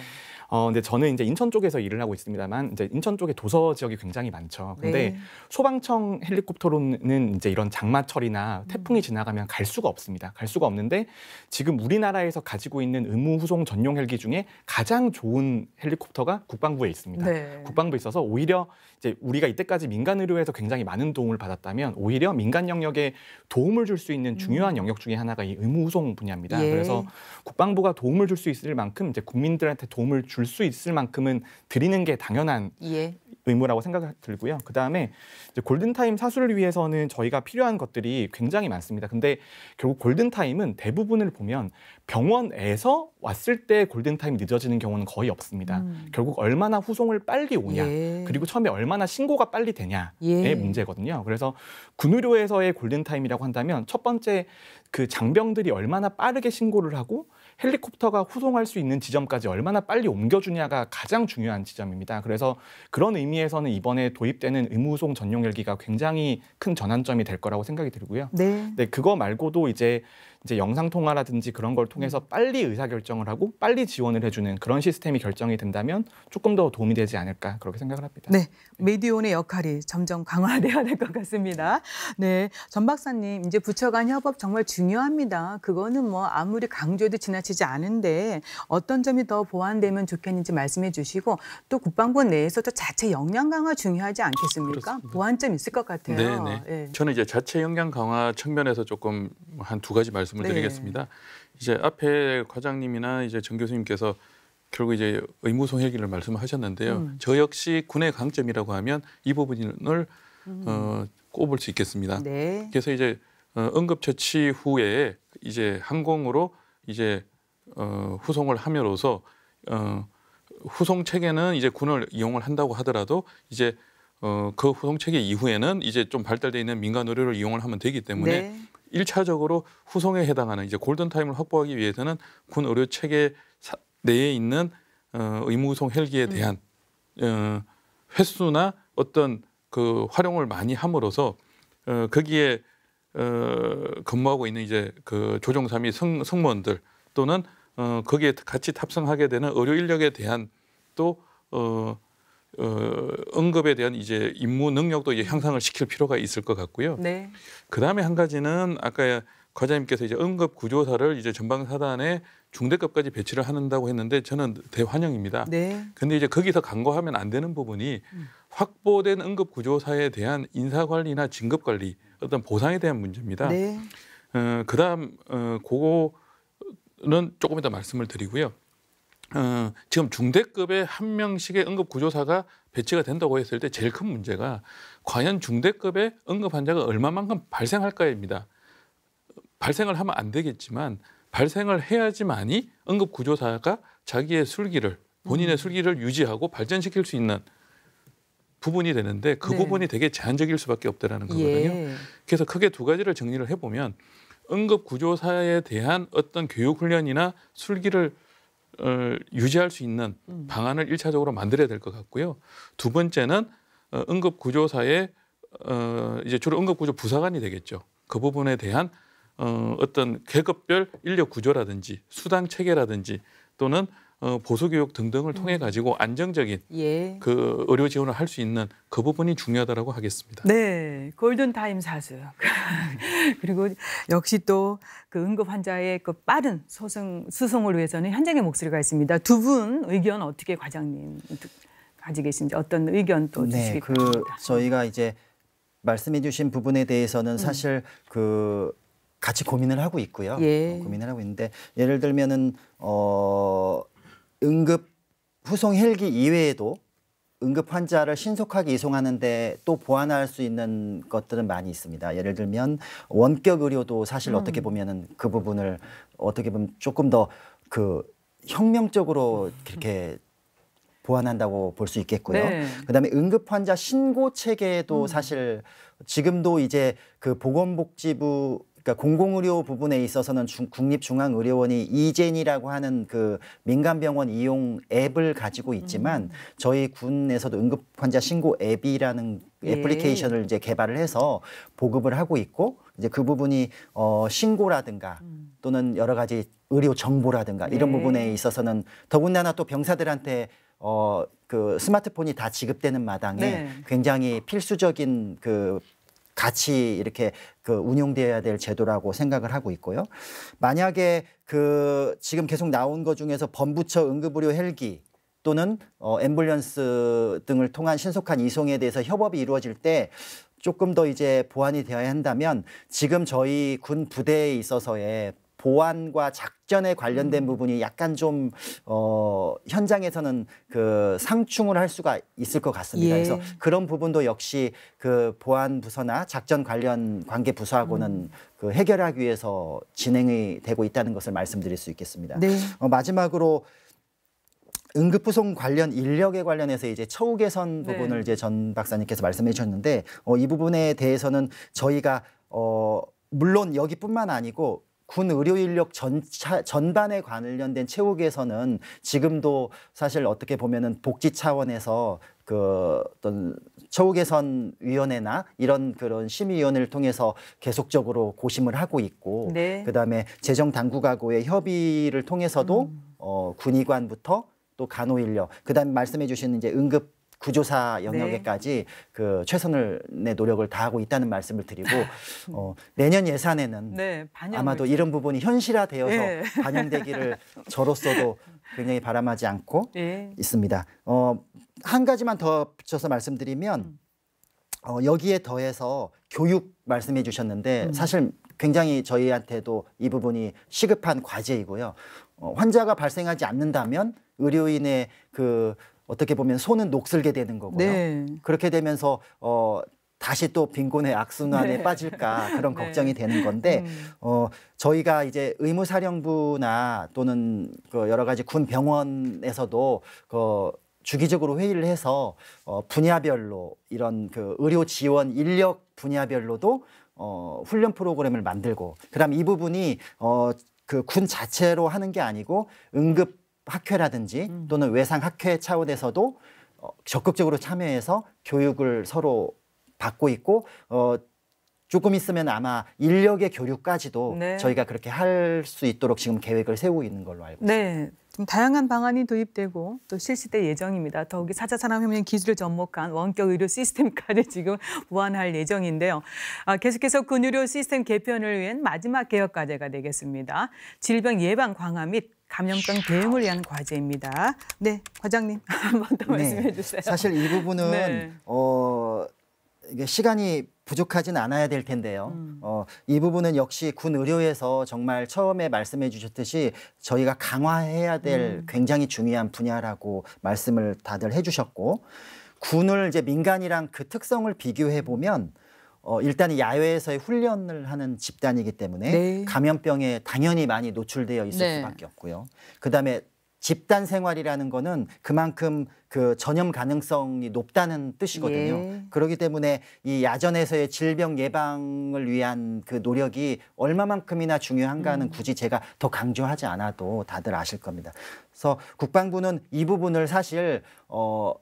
근데 저는 이제 인천 쪽에서 일을 하고 있습니다만 이제 인천 쪽에 도서 지역이 굉장히 많죠. 근데 네. 소방청 헬리콥터로는 이제 이런 장마철이나 태풍이 지나가면 갈 수가 없습니다. 갈 수가 없는데 지금 우리나라에서 가지고 있는 의무 후송 전용 헬기 중에 가장 좋은 헬리콥터가 국방부에 있습니다. 네. 국방부에 있어서 오히려 이제 우리가 이때까지 민간 의료에서 굉장히 많은 도움을 받았다면 오히려 민간 영역에 도움을 줄 수 있는 중요한 영역 중에 하나가 이 의무 후송 분야입니다. 예. 그래서 국방부가 도움을 줄 수 있을 만큼 이제 국민들한테 도움을 줄 수 있을 만큼은 드리는 게 당연한 예. 의무라고 생각이 들고요. 그다음에 이제 골든타임 사수를 위해서는 저희가 필요한 것들이 굉장히 많습니다. 근데 결국 골든타임은 대부분을 보면 병원에서 왔을 때 골든타임이 늦어지는 경우는 거의 없습니다. 결국 얼마나 후송을 빨리 오냐, 예. 그리고 처음에 얼마나 신고가 빨리 되냐의 예. 문제거든요. 그래서 군의료에서의 골든타임이라고 한다면 첫 번째 그 장병들이 얼마나 빠르게 신고를 하고 헬리콥터가 후송할 수 있는 지점까지 얼마나 빨리 옮겨주냐가 가장 중요한 지점입니다. 그래서 그런 의미에서는 이번에 도입되는 의무후송 전용 헬기가 굉장히 큰 전환점이 될 거라고 생각이 들고요. 네. 네, 그거 말고도 이제 영상 통화라든지 그런 걸 통해서 빨리 의사결정을 하고 빨리 지원을 해주는 그런 시스템이 결정이 된다면 조금 더 도움이 되지 않을까 그렇게 생각을 합니다. 네, 메디온의 역할이 점점 강화돼야 될 것 같습니다. 네, 전 박사님, 이제 부처 간 협업 정말 중요합니다. 그거는 뭐 아무리 강조해도 지나치지 않은데 어떤 점이 더 보완되면 좋겠는지 말씀해 주시고 또 국방부 내에서도 자체 역량 강화 중요하지 않겠습니까? 그렇습니다. 보완점 있을 것 같아요. 네. 예. 저는 이제 자체 역량 강화 측면에서 조금 한 두 가지 말씀을 네. 드리겠습니다. 이제 앞에 과장님이나 이제 정 교수님께서 결국 이제 의무송 헬기를 말씀하셨는데요. 저 역시 군의 강점이라고 하면 이 부분을 꼽을 수 있겠습니다. 네. 그래서 이제 응급처치 후에 이제 항공으로 이제 후송을 함으로써 후송 체계는 이제 군을 이용을 한다고 하더라도 이제 그 후송 체계 이후에는 이제 좀 발달되어 있는 민간 의료를 이용을 하면 되기 때문에 네. 1차적으로 후송에 해당하는 이제 골든타임을 확보하기 위해서는 군 의료 체계 내에 있는 의무후송 헬기에 대한 횟수나 어떤 그 활용을 많이 함으로써 거기에 근무하고 있는 이제 그 조종사 및 승무원들 또는 거기에 같이 탑승하게 되는 의료 인력에 대한 또 응급에 대한 이제 임무 능력도 이제 향상을 시킬 필요가 있을 것 같고요. 네. 그 다음에 한 가지는 아까 과장님께서 이제 응급 구조사를 이제 전방사단에 중대급까지 배치를 한다고 했는데 저는 대환영입니다. 네. 근데 이제 거기서 간과하면 안 되는 부분이 확보된 응급 구조사에 대한 인사 관리나 진급 관리, 어떤 보상에 대한 문제입니다. 네. 그다음 그거는 조금 이따 말씀을 드리고요. 지금 중대급에 한 명씩의 응급구조사가 배치가 된다고 했을 때 제일 큰 문제가 과연 중대급의 응급 환자가 얼마만큼 발생할까입니다. 발생을 하면 안 되겠지만 발생을 해야지만이 응급구조사가 자기의 술기를 본인의 술기를 유지하고 발전시킬 수 있는 부분이 되는데 그 네. 부분이 되게 제한적일 수밖에 없다라는 거거든요. 예. 그래서 크게 두 가지를 정리를 해보면 응급구조사에 대한 어떤 교육훈련이나 술기를 유지할 수 있는 방안을 1차적으로 만들어야 될 것 같고요. 두 번째는 응급구조사의 이제 주로 응급구조 부사관이 되겠죠. 그 부분에 대한 어떤 계급별 인력 구조라든지 수당 체계라든지 또는 보수교육 등등을 통해 가지고 안정적인 예. 그 의료 지원을 할 수 있는 그 부분이 중요하다고 하겠습니다. 네, 골든타임 사수. 그리고 역시 또 그 응급 환자의 그 빠른 수송을 위해서는 현장의 목소리가 있습니다. 두 분 의견 어떻게 과장님 가지고 계신지 어떤 의견 또 주시기 네, 바랍니다. 저희가 이제 말씀해주신 부분에 대해서는 사실 같이 고민을 하고 있고요. 예. 고민을 하고 있는데 예를 들면은 응급 후송 헬기 이외에도 응급 환자를 신속하게 이송하는데 또 보완할 수 있는 것들은 많이 있습니다. 예를 들면 원격 의료도 사실 어떻게 보면은 그 부분을 어떻게 보면 조금 더 그 혁명적으로 그렇게 보완한다고 볼 수 있겠고요. 네. 그다음에 응급 환자 신고 체계도 사실 지금도 이제 그 보건복지부 그러니까 공공의료 부분에 있어서는 국립중앙의료원이 이젠이라고 하는 그 민간병원 이용 앱을 가지고 있지만 저희 군에서도 응급 환자 신고 앱이라는 예. 애플리케이션을 이제 개발을 해서 보급을 하고 있고 이제 그 부분이 신고라든가 또는 여러 가지 의료 정보라든가 이런 네. 부분에 있어서는 더군다나 또 병사들한테 그 스마트폰이 다 지급되는 마당에 네. 굉장히 필수적인 그 같이 이렇게 그 운용되어야 될 제도라고 생각을 하고 있고요. 만약에 그 지금 계속 나온 것 중에서 범부처 응급의료 헬기 또는 앰뷸런스 등을 통한 신속한 이송에 대해서 협업이 이루어질 때 조금 더 이제 보완이 되어야 한다면 지금 저희 군 부대에 있어서의 보안과 작전에 관련된 부분이 약간 좀 현장에서는 그 상충을 할 수가 있을 것 같습니다. 예. 그래서 그런 부분도 역시 그 보안 부서나 작전 관련 관계 부서하고는 그 해결하기 위해서 진행이 되고 있다는 것을 말씀드릴 수 있겠습니다. 네. 마지막으로 응급후송 관련 인력에 관련해서 이제 처우 개선 네. 부분을 이제 전 박사님께서 말씀해 주셨는데 이 부분에 대해서는 저희가 물론 여기뿐만 아니고 군 의료 인력 전반에 관련된 채우 개선은 지금도 사실 어떻게 보면은 복지 차원에서 그 어떤 처우 개선 위원회나 이런 그런 심의위원회를 통해서 계속적으로 고심을 하고 있고 네. 그다음에 재정 당국하고의 협의를 통해서도 군의관부터 또 간호 인력 그다음에 말씀해 주신 이제 응급 구조사 영역에까지 그 최선의 노력을 다하고 있다는 말씀을 드리고 내년 예산에는 네, 반영을 아마도 이런 부분이 현실화되어서 예. 반영되기를 저로서도 굉장히 바람하지 않고 예. 있습니다. 한 가지만 더 붙여서 말씀드리면 여기에 더해서 교육 말씀해 주셨는데 사실 굉장히 저희한테도 이 부분이 시급한 과제이고요. 환자가 발생하지 않는다면 의료인의 그 어떻게 보면 손은 녹슬게 되는 거고요. 네. 그렇게 되면서 다시 또 빈곤의 악순환에 네. 빠질까 그런 네. 걱정이 되는 건데 저희가 이제 의무사령부나 또는 그 여러 가지 군 병원에서도 주기적으로 회의를 해서 분야별로 이런 그 의료 지원 인력 분야별로도 훈련 프로그램을 만들고 그다음 이 부분이 그 군 자체로 하는 게 아니고 응급 학회라든지 또는 외상 학회 차원에서도 적극적으로 참여해서 교육을 서로 받고 있고 조금 있으면 아마 인력의 교육까지도 네. 저희가 그렇게 할 수 있도록 지금 계획을 세우고 있는 걸로 알고 있습니다. 네. 좀 다양한 방안이 도입되고 또 실시될 예정입니다. 더욱이 4차 산업혁명 기술을 접목한 원격 의료 시스템까지 지금 보완할 예정인데요. 계속해서 군 의료 시스템 개편을 위한 마지막 개혁 과제가 되겠습니다. 질병 예방 강화 및 감염병 대응을 위한 과제입니다. 네, 과장님 한 번 더 말씀해 주세요. 사실 이 부분은 네. 이게 시간이 부족하진 않아야 될 텐데요. 이 부분은 역시 군 의료에서 정말 처음에 말씀해 주셨듯이 저희가 강화해야 될 굉장히 중요한 분야라고 말씀을 다들 해주셨고 군을 이제 민간이랑 그 특성을 비교해 보면 일단 야외에서의 훈련을 하는 집단이기 때문에 네. 감염병에 당연히 많이 노출되어 있을 네. 수밖에 없고요. 그다음에 집단 생활이라는 거는 그만큼 그 전염 가능성이 높다는 뜻이거든요. 예. 그렇기 때문에 이 야전에서의 질병 예방을 위한 그 노력이 얼마만큼이나 중요한가는 굳이 제가 더 강조하지 않아도 다들 아실 겁니다. 그래서 국방부는 이 부분을 사실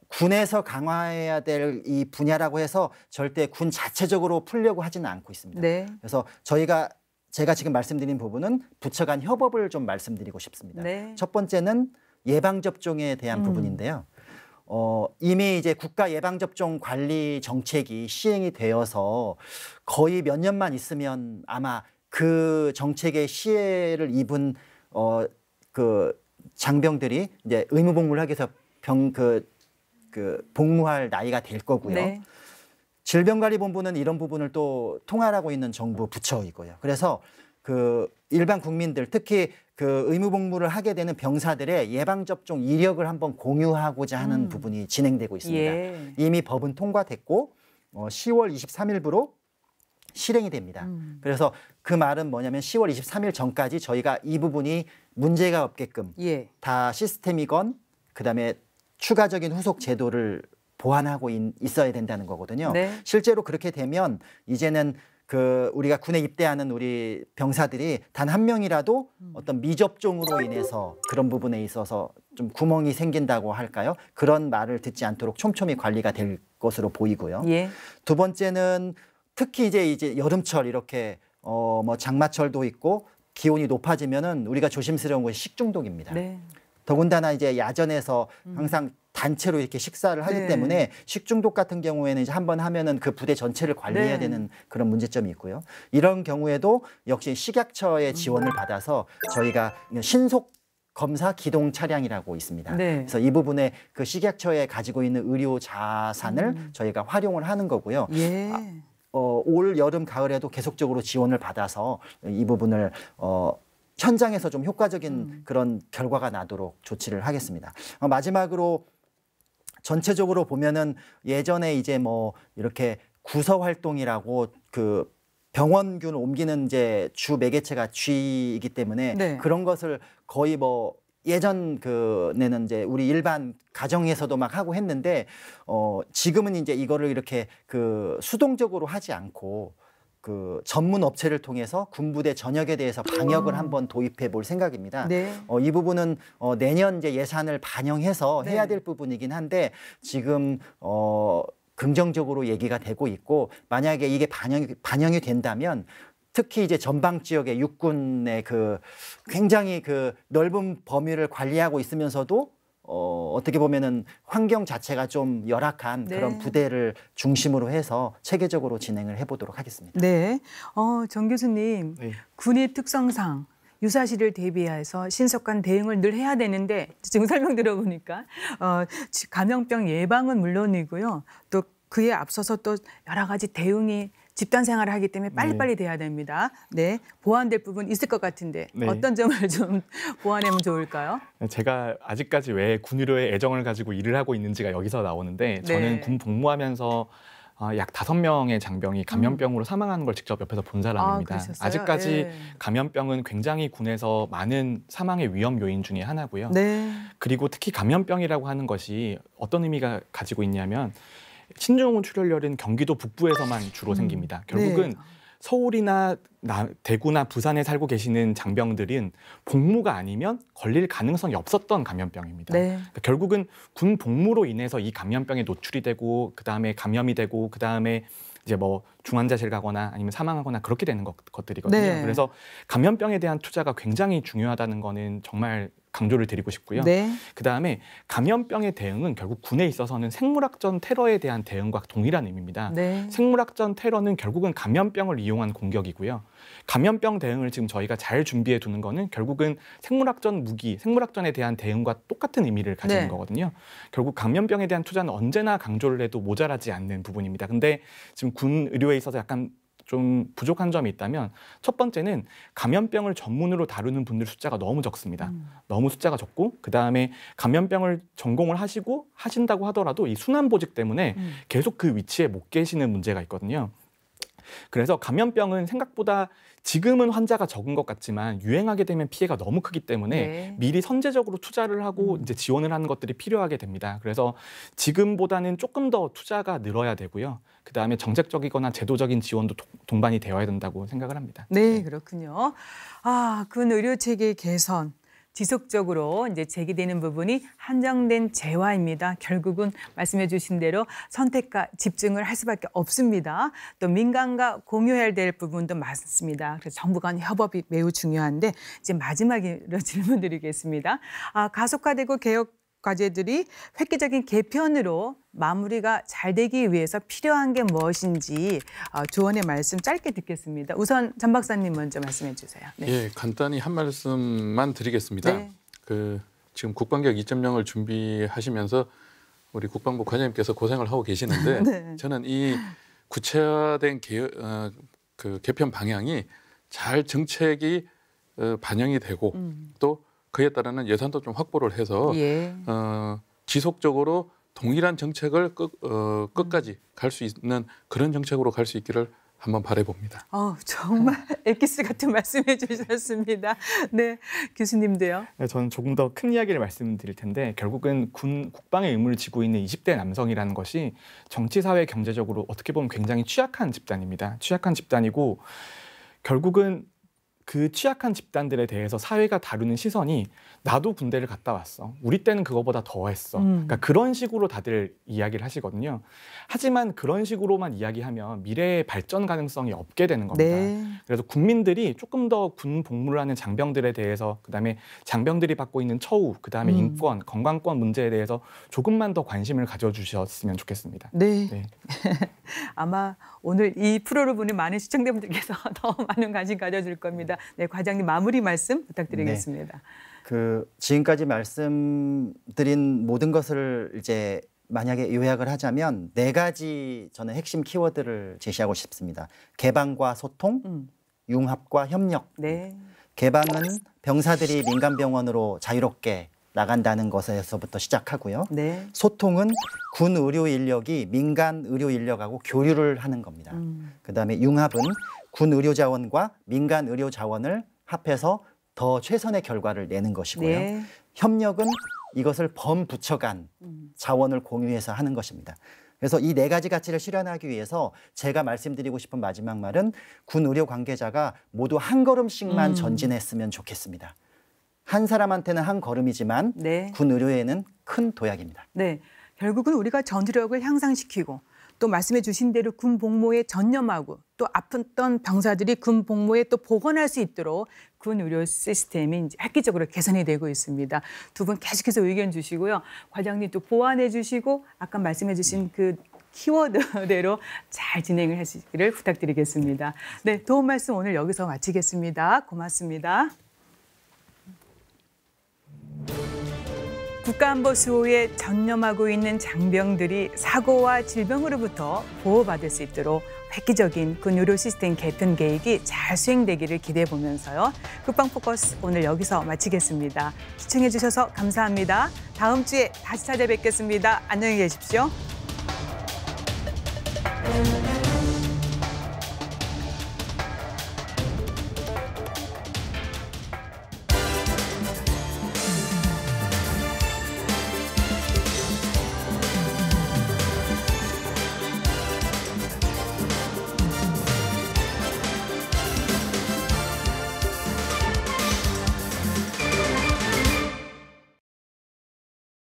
군에서 강화해야 될 이 분야라고 해서 절대 군 자체적으로 풀려고 하지는 않고 있습니다. 네. 그래서 제가 지금 말씀드린 부분은 부처 간 협업을 좀 말씀드리고 싶습니다. 네. 첫 번째는 예방 접종에 대한 부분인데요. 이미 이제 국가 예방 접종 관리 정책이 시행이 되어서 거의 몇 년만 있으면 아마 그 정책의 시혜를 입은 그 장병들이 이제 의무 복무를 하기 위해서 복무할 나이가 될 거고요. 네. 질병관리본부는 이런 부분을 또 통할하고 있는 정부 부처이고요. 그래서 그 일반 국민들 특히 그 의무 복무를 하게 되는 병사들의 예방 접종 이력을 한번 공유하고자 하는 부분이 진행되고 있습니다. 예. 이미 법은 통과됐고 10월 23일부로 실행이 됩니다. 그래서 그 말은 뭐냐면 10월 23일 전까지 저희가 이 부분이 문제가 없게끔 예. 다 시스템이건 그다음에 추가적인 후속 제도를 보완하고 있어야 된다는 거거든요. 네. 실제로 그렇게 되면 이제는 그 우리가 군에 입대하는 우리 병사들이 단 한 명이라도 어떤 미접종으로 인해서 그런 부분에 있어서 좀 구멍이 생긴다고 할까요? 그런 말을 듣지 않도록 촘촘히 관리가 될 것으로 보이고요. 예. 두 번째는 특히 이제 여름철 이렇게 뭐 장마철도 있고 기온이 높아지면은 우리가 조심스러운 것이 식중독입니다. 네. 더군다나 이제 야전에서 항상 단체로 이렇게 식사를 하기 네. 때문에 식중독 같은 경우에는 이제 한번 하면은 그 부대 전체를 관리해야 네. 되는 그런 문제점이 있고요. 이런 경우에도 역시 식약처의 지원을 받아서 저희가 신속 검사 기동 차량이라고 있습니다. 네. 그래서 이 부분에 그 식약처에 가지고 있는 의료 자산을 저희가 활용을 하는 거고요. 예. 올 여름 가을에도 계속적으로 지원을 받아서 이 부분을 현장에서 좀 효과적인 그런 결과가 나도록 조치를 하겠습니다. 마지막으로 전체적으로 보면은 예전에 이제 뭐 이렇게 구서 활동이라고 그 병원균 옮기는 이제 주 매개체가 쥐이기 때문에 네. 그런 것을 거의 뭐 예전 그내는 이제 우리 일반 가정에서도 막 하고 했는데 지금은 이제 이거를 이렇게 그 수동적으로 하지 않고 그 전문 업체를 통해서 군부대 전역에 대해서 방역을 한번 도입해 볼 생각입니다. 네. 이 부분은 내년 이제 예산을 반영해서 네. 해야 될 부분이긴 한데 지금 긍정적으로 얘기가 되고 있고 만약에 이게 반영이 된다면 특히 이제 전방 지역의 육군의 그 굉장히 그 넓은 범위를 관리하고 있으면서도 어떻게 보면은 환경 자체가 좀 열악한 네. 그런 부대를 중심으로 해서 체계적으로 진행을 해보도록 하겠습니다. 네. 정 교수님, 네. 군의 특성상 유사시를 대비해서 신속한 대응을 늘 해야 되는데 지금 설명 들어보니까 감염병 예방은 물론이고요. 또 그에 앞서서 또 여러 가지 대응이 집단 생활을 하기 때문에 빨리빨리 돼야 됩니다. 네, 보완될 부분 있을 것 같은데 네. 어떤 점을 좀 보완하면 좋을까요? 제가 아직까지 왜 군의료에 애정을 가지고 일을 하고 있는지가 여기서 나오는데 저는 네. 군 복무하면서 약 5명의 장병이 감염병으로 사망하는 걸 직접 옆에서 본 사람입니다. 그러셨어요? 아직까지 예. 감염병은 굉장히 군에서 많은 사망의 위험 요인 중에 하나고요. 네. 그리고 특히 감염병이라고 하는 것이 어떤 의미가 가지고 있냐면 신종호 출혈열은 경기도 북부에서만 주로 생깁니다. 결국은 네. 서울이나 대구나 부산에 살고 계시는 장병들은 복무가 아니면 걸릴 가능성이 없었던 감염병입니다. 네. 그러니까 결국은 군 복무로 인해서 이 감염병에 노출이 되고 그다음에 감염이 되고 그다음에 이제 뭐 중환자실 가거나 아니면 사망하거나 그렇게 되는 것들이거든요. 네. 그래서 감염병에 대한 투자가 굉장히 중요하다는 거는 정말 강조를 드리고 싶고요. 네. 그다음에 감염병의 대응은 결국 군에 있어서는 생물학전 테러에 대한 대응과 동일한 의미입니다. 네. 생물학전 테러는 결국은 감염병을 이용한 공격이고요. 감염병 대응을 지금 저희가 잘 준비해 두는 거는 결국은 생물학전 무기, 생물학전에 대한 대응과 똑같은 의미를 가지는 네. 거거든요. 결국 감염병에 대한 투자는 언제나 강조를 해도 모자라지 않는 부분입니다. 근데 지금 군 의료에 있어서 약간 좀 부족한 점이 있다면 첫 번째는 감염병을 전문으로 다루는 분들 숫자가 너무 적습니다. 너무 숫자가 적고 그다음에 감염병을 전공을 하신다고 하더라도 이 순환보직 때문에 계속 그 위치에 못 계시는 문제가 있거든요. 그래서 감염병은 생각보다 지금은 환자가 적은 것 같지만 유행하게 되면 피해가 너무 크기 때문에 네. 미리 선제적으로 투자를 하고 이제 지원을 하는 것들이 필요하게 됩니다. 그래서 지금보다는 조금 더 투자가 늘어야 되고요. 그다음에 정책적이거나 제도적인 지원도 동반이 되어야 된다고 생각을 합니다. 네, 그렇군요. 군 의료 체계 개선. 지속적으로 이제 제기되는 부분이 한정된 재화입니다. 결국은 말씀해 주신 대로 선택과 집중을 할 수밖에 없습니다. 또 민간과 공유해야 될 부분도 많습니다. 그래서 정부 간 협업이 매우 중요한데 이제 마지막으로 질문드리겠습니다. 가속화되고 개혁 과제들이 획기적인 개편으로 마무리가 잘 되기 위해서 필요한 게 무엇인지 조언의 말씀 짧게 듣겠습니다. 우선 전 박사님 먼저 말씀해 주세요. 네. 예, 간단히 한 말씀만 드리겠습니다. 네. 지금 국방개혁 2.0을 준비하시면서 우리 국방부 과장님께서 고생을 하고 계시는데 네. 저는 이 구체화된 개편 방향이 잘 정책이 반영이 되고 또 그에 따르는 예산도 좀 확보를 해서 예. 지속적으로 동일한 정책을 끝까지 갈 수 있는 그런 정책으로 갈 수 있기를 한번 바라봅니다. 정말 엑기스 같은 말씀해 주셨습니다. 네, 교수님도요. 네, 저는 조금 더 큰 이야기를 말씀드릴 텐데 결국은 국방의 의무를 지고 있는 20대 남성이라는 것이 정치, 사회, 경제적으로 어떻게 보면 굉장히 취약한 집단입니다. 취약한 집단이고 결국은 그 취약한 집단들에 대해서 사회가 다루는 시선이 나도 군대를 갔다 왔어. 우리 때는 그거보다 더 했어. 그러니까 그런 식으로 다들 이야기를 하시거든요. 하지만 그런 식으로만 이야기하면 미래의 발전 가능성이 없게 되는 겁니다. 네. 그래서 국민들이 조금 더 군 복무를 하는 장병들에 대해서 그다음에 장병들이 받고 있는 처우, 그다음에 인권, 건강권 문제에 대해서 조금만 더 관심을 가져주셨으면 좋겠습니다. 네. 네. 아마 오늘 이 프로를 보는 많은 시청자분들께서 더 많은 관심 가져줄 겁니다. 네, 과장님 마무리 말씀 부탁드리겠습니다. 지금까지 말씀드린 모든 것을 이제 만약에 요약을 하자면 4가지 저는 핵심 키워드를 제시하고 싶습니다. 개방과 소통, 융합과 협력. 네. 개방은 병사들이 민간 병원으로 자유롭게 나간다는 것에서부터 시작하고요. 네. 소통은 군 의료 인력이 민간 의료 인력하고 교류를 하는 겁니다. 그다음에 융합은 군 의료 자원과 민간 의료 자원을 합해서 더 최선의 결과를 내는 것이고요. 네. 협력은 이것을 범부처 간 자원을 공유해서 하는 것입니다. 그래서 이 4가지 가치를 실현하기 위해서 제가 말씀드리고 싶은 마지막 말은 군 의료 관계자가 모두 한 걸음씩만 전진했으면 좋겠습니다. 한 사람한테는 한 걸음이지만 네. 군 의료에는 큰 도약입니다. 네. 결국은 우리가 전투력을 향상시키고 또 말씀해 주신 대로 군 복무에 전념하고 또 아팠던 병사들이 군 복무에 또 복원할 수 있도록 군 의료 시스템이 이제 획기적으로 개선이 되고 있습니다. 두 분 계속해서 의견 주시고요. 과장님 또 보완해 주시고 아까 말씀해 주신 그 키워드대로 잘 진행을 하시기를 부탁드리겠습니다. 네, 도움 말씀 오늘 여기서 마치겠습니다. 고맙습니다. 국가안보 수호에 전념하고 있는 장병들이 사고와 질병으로부터 보호받을 수 있도록 획기적인 군 의료 시스템 개편 계획이 잘 수행되기를 기대해 보면서요. 국방포커스 오늘 여기서 마치겠습니다. 시청해 주셔서 감사합니다. 다음 주에 다시 찾아뵙겠습니다. 안녕히 계십시오.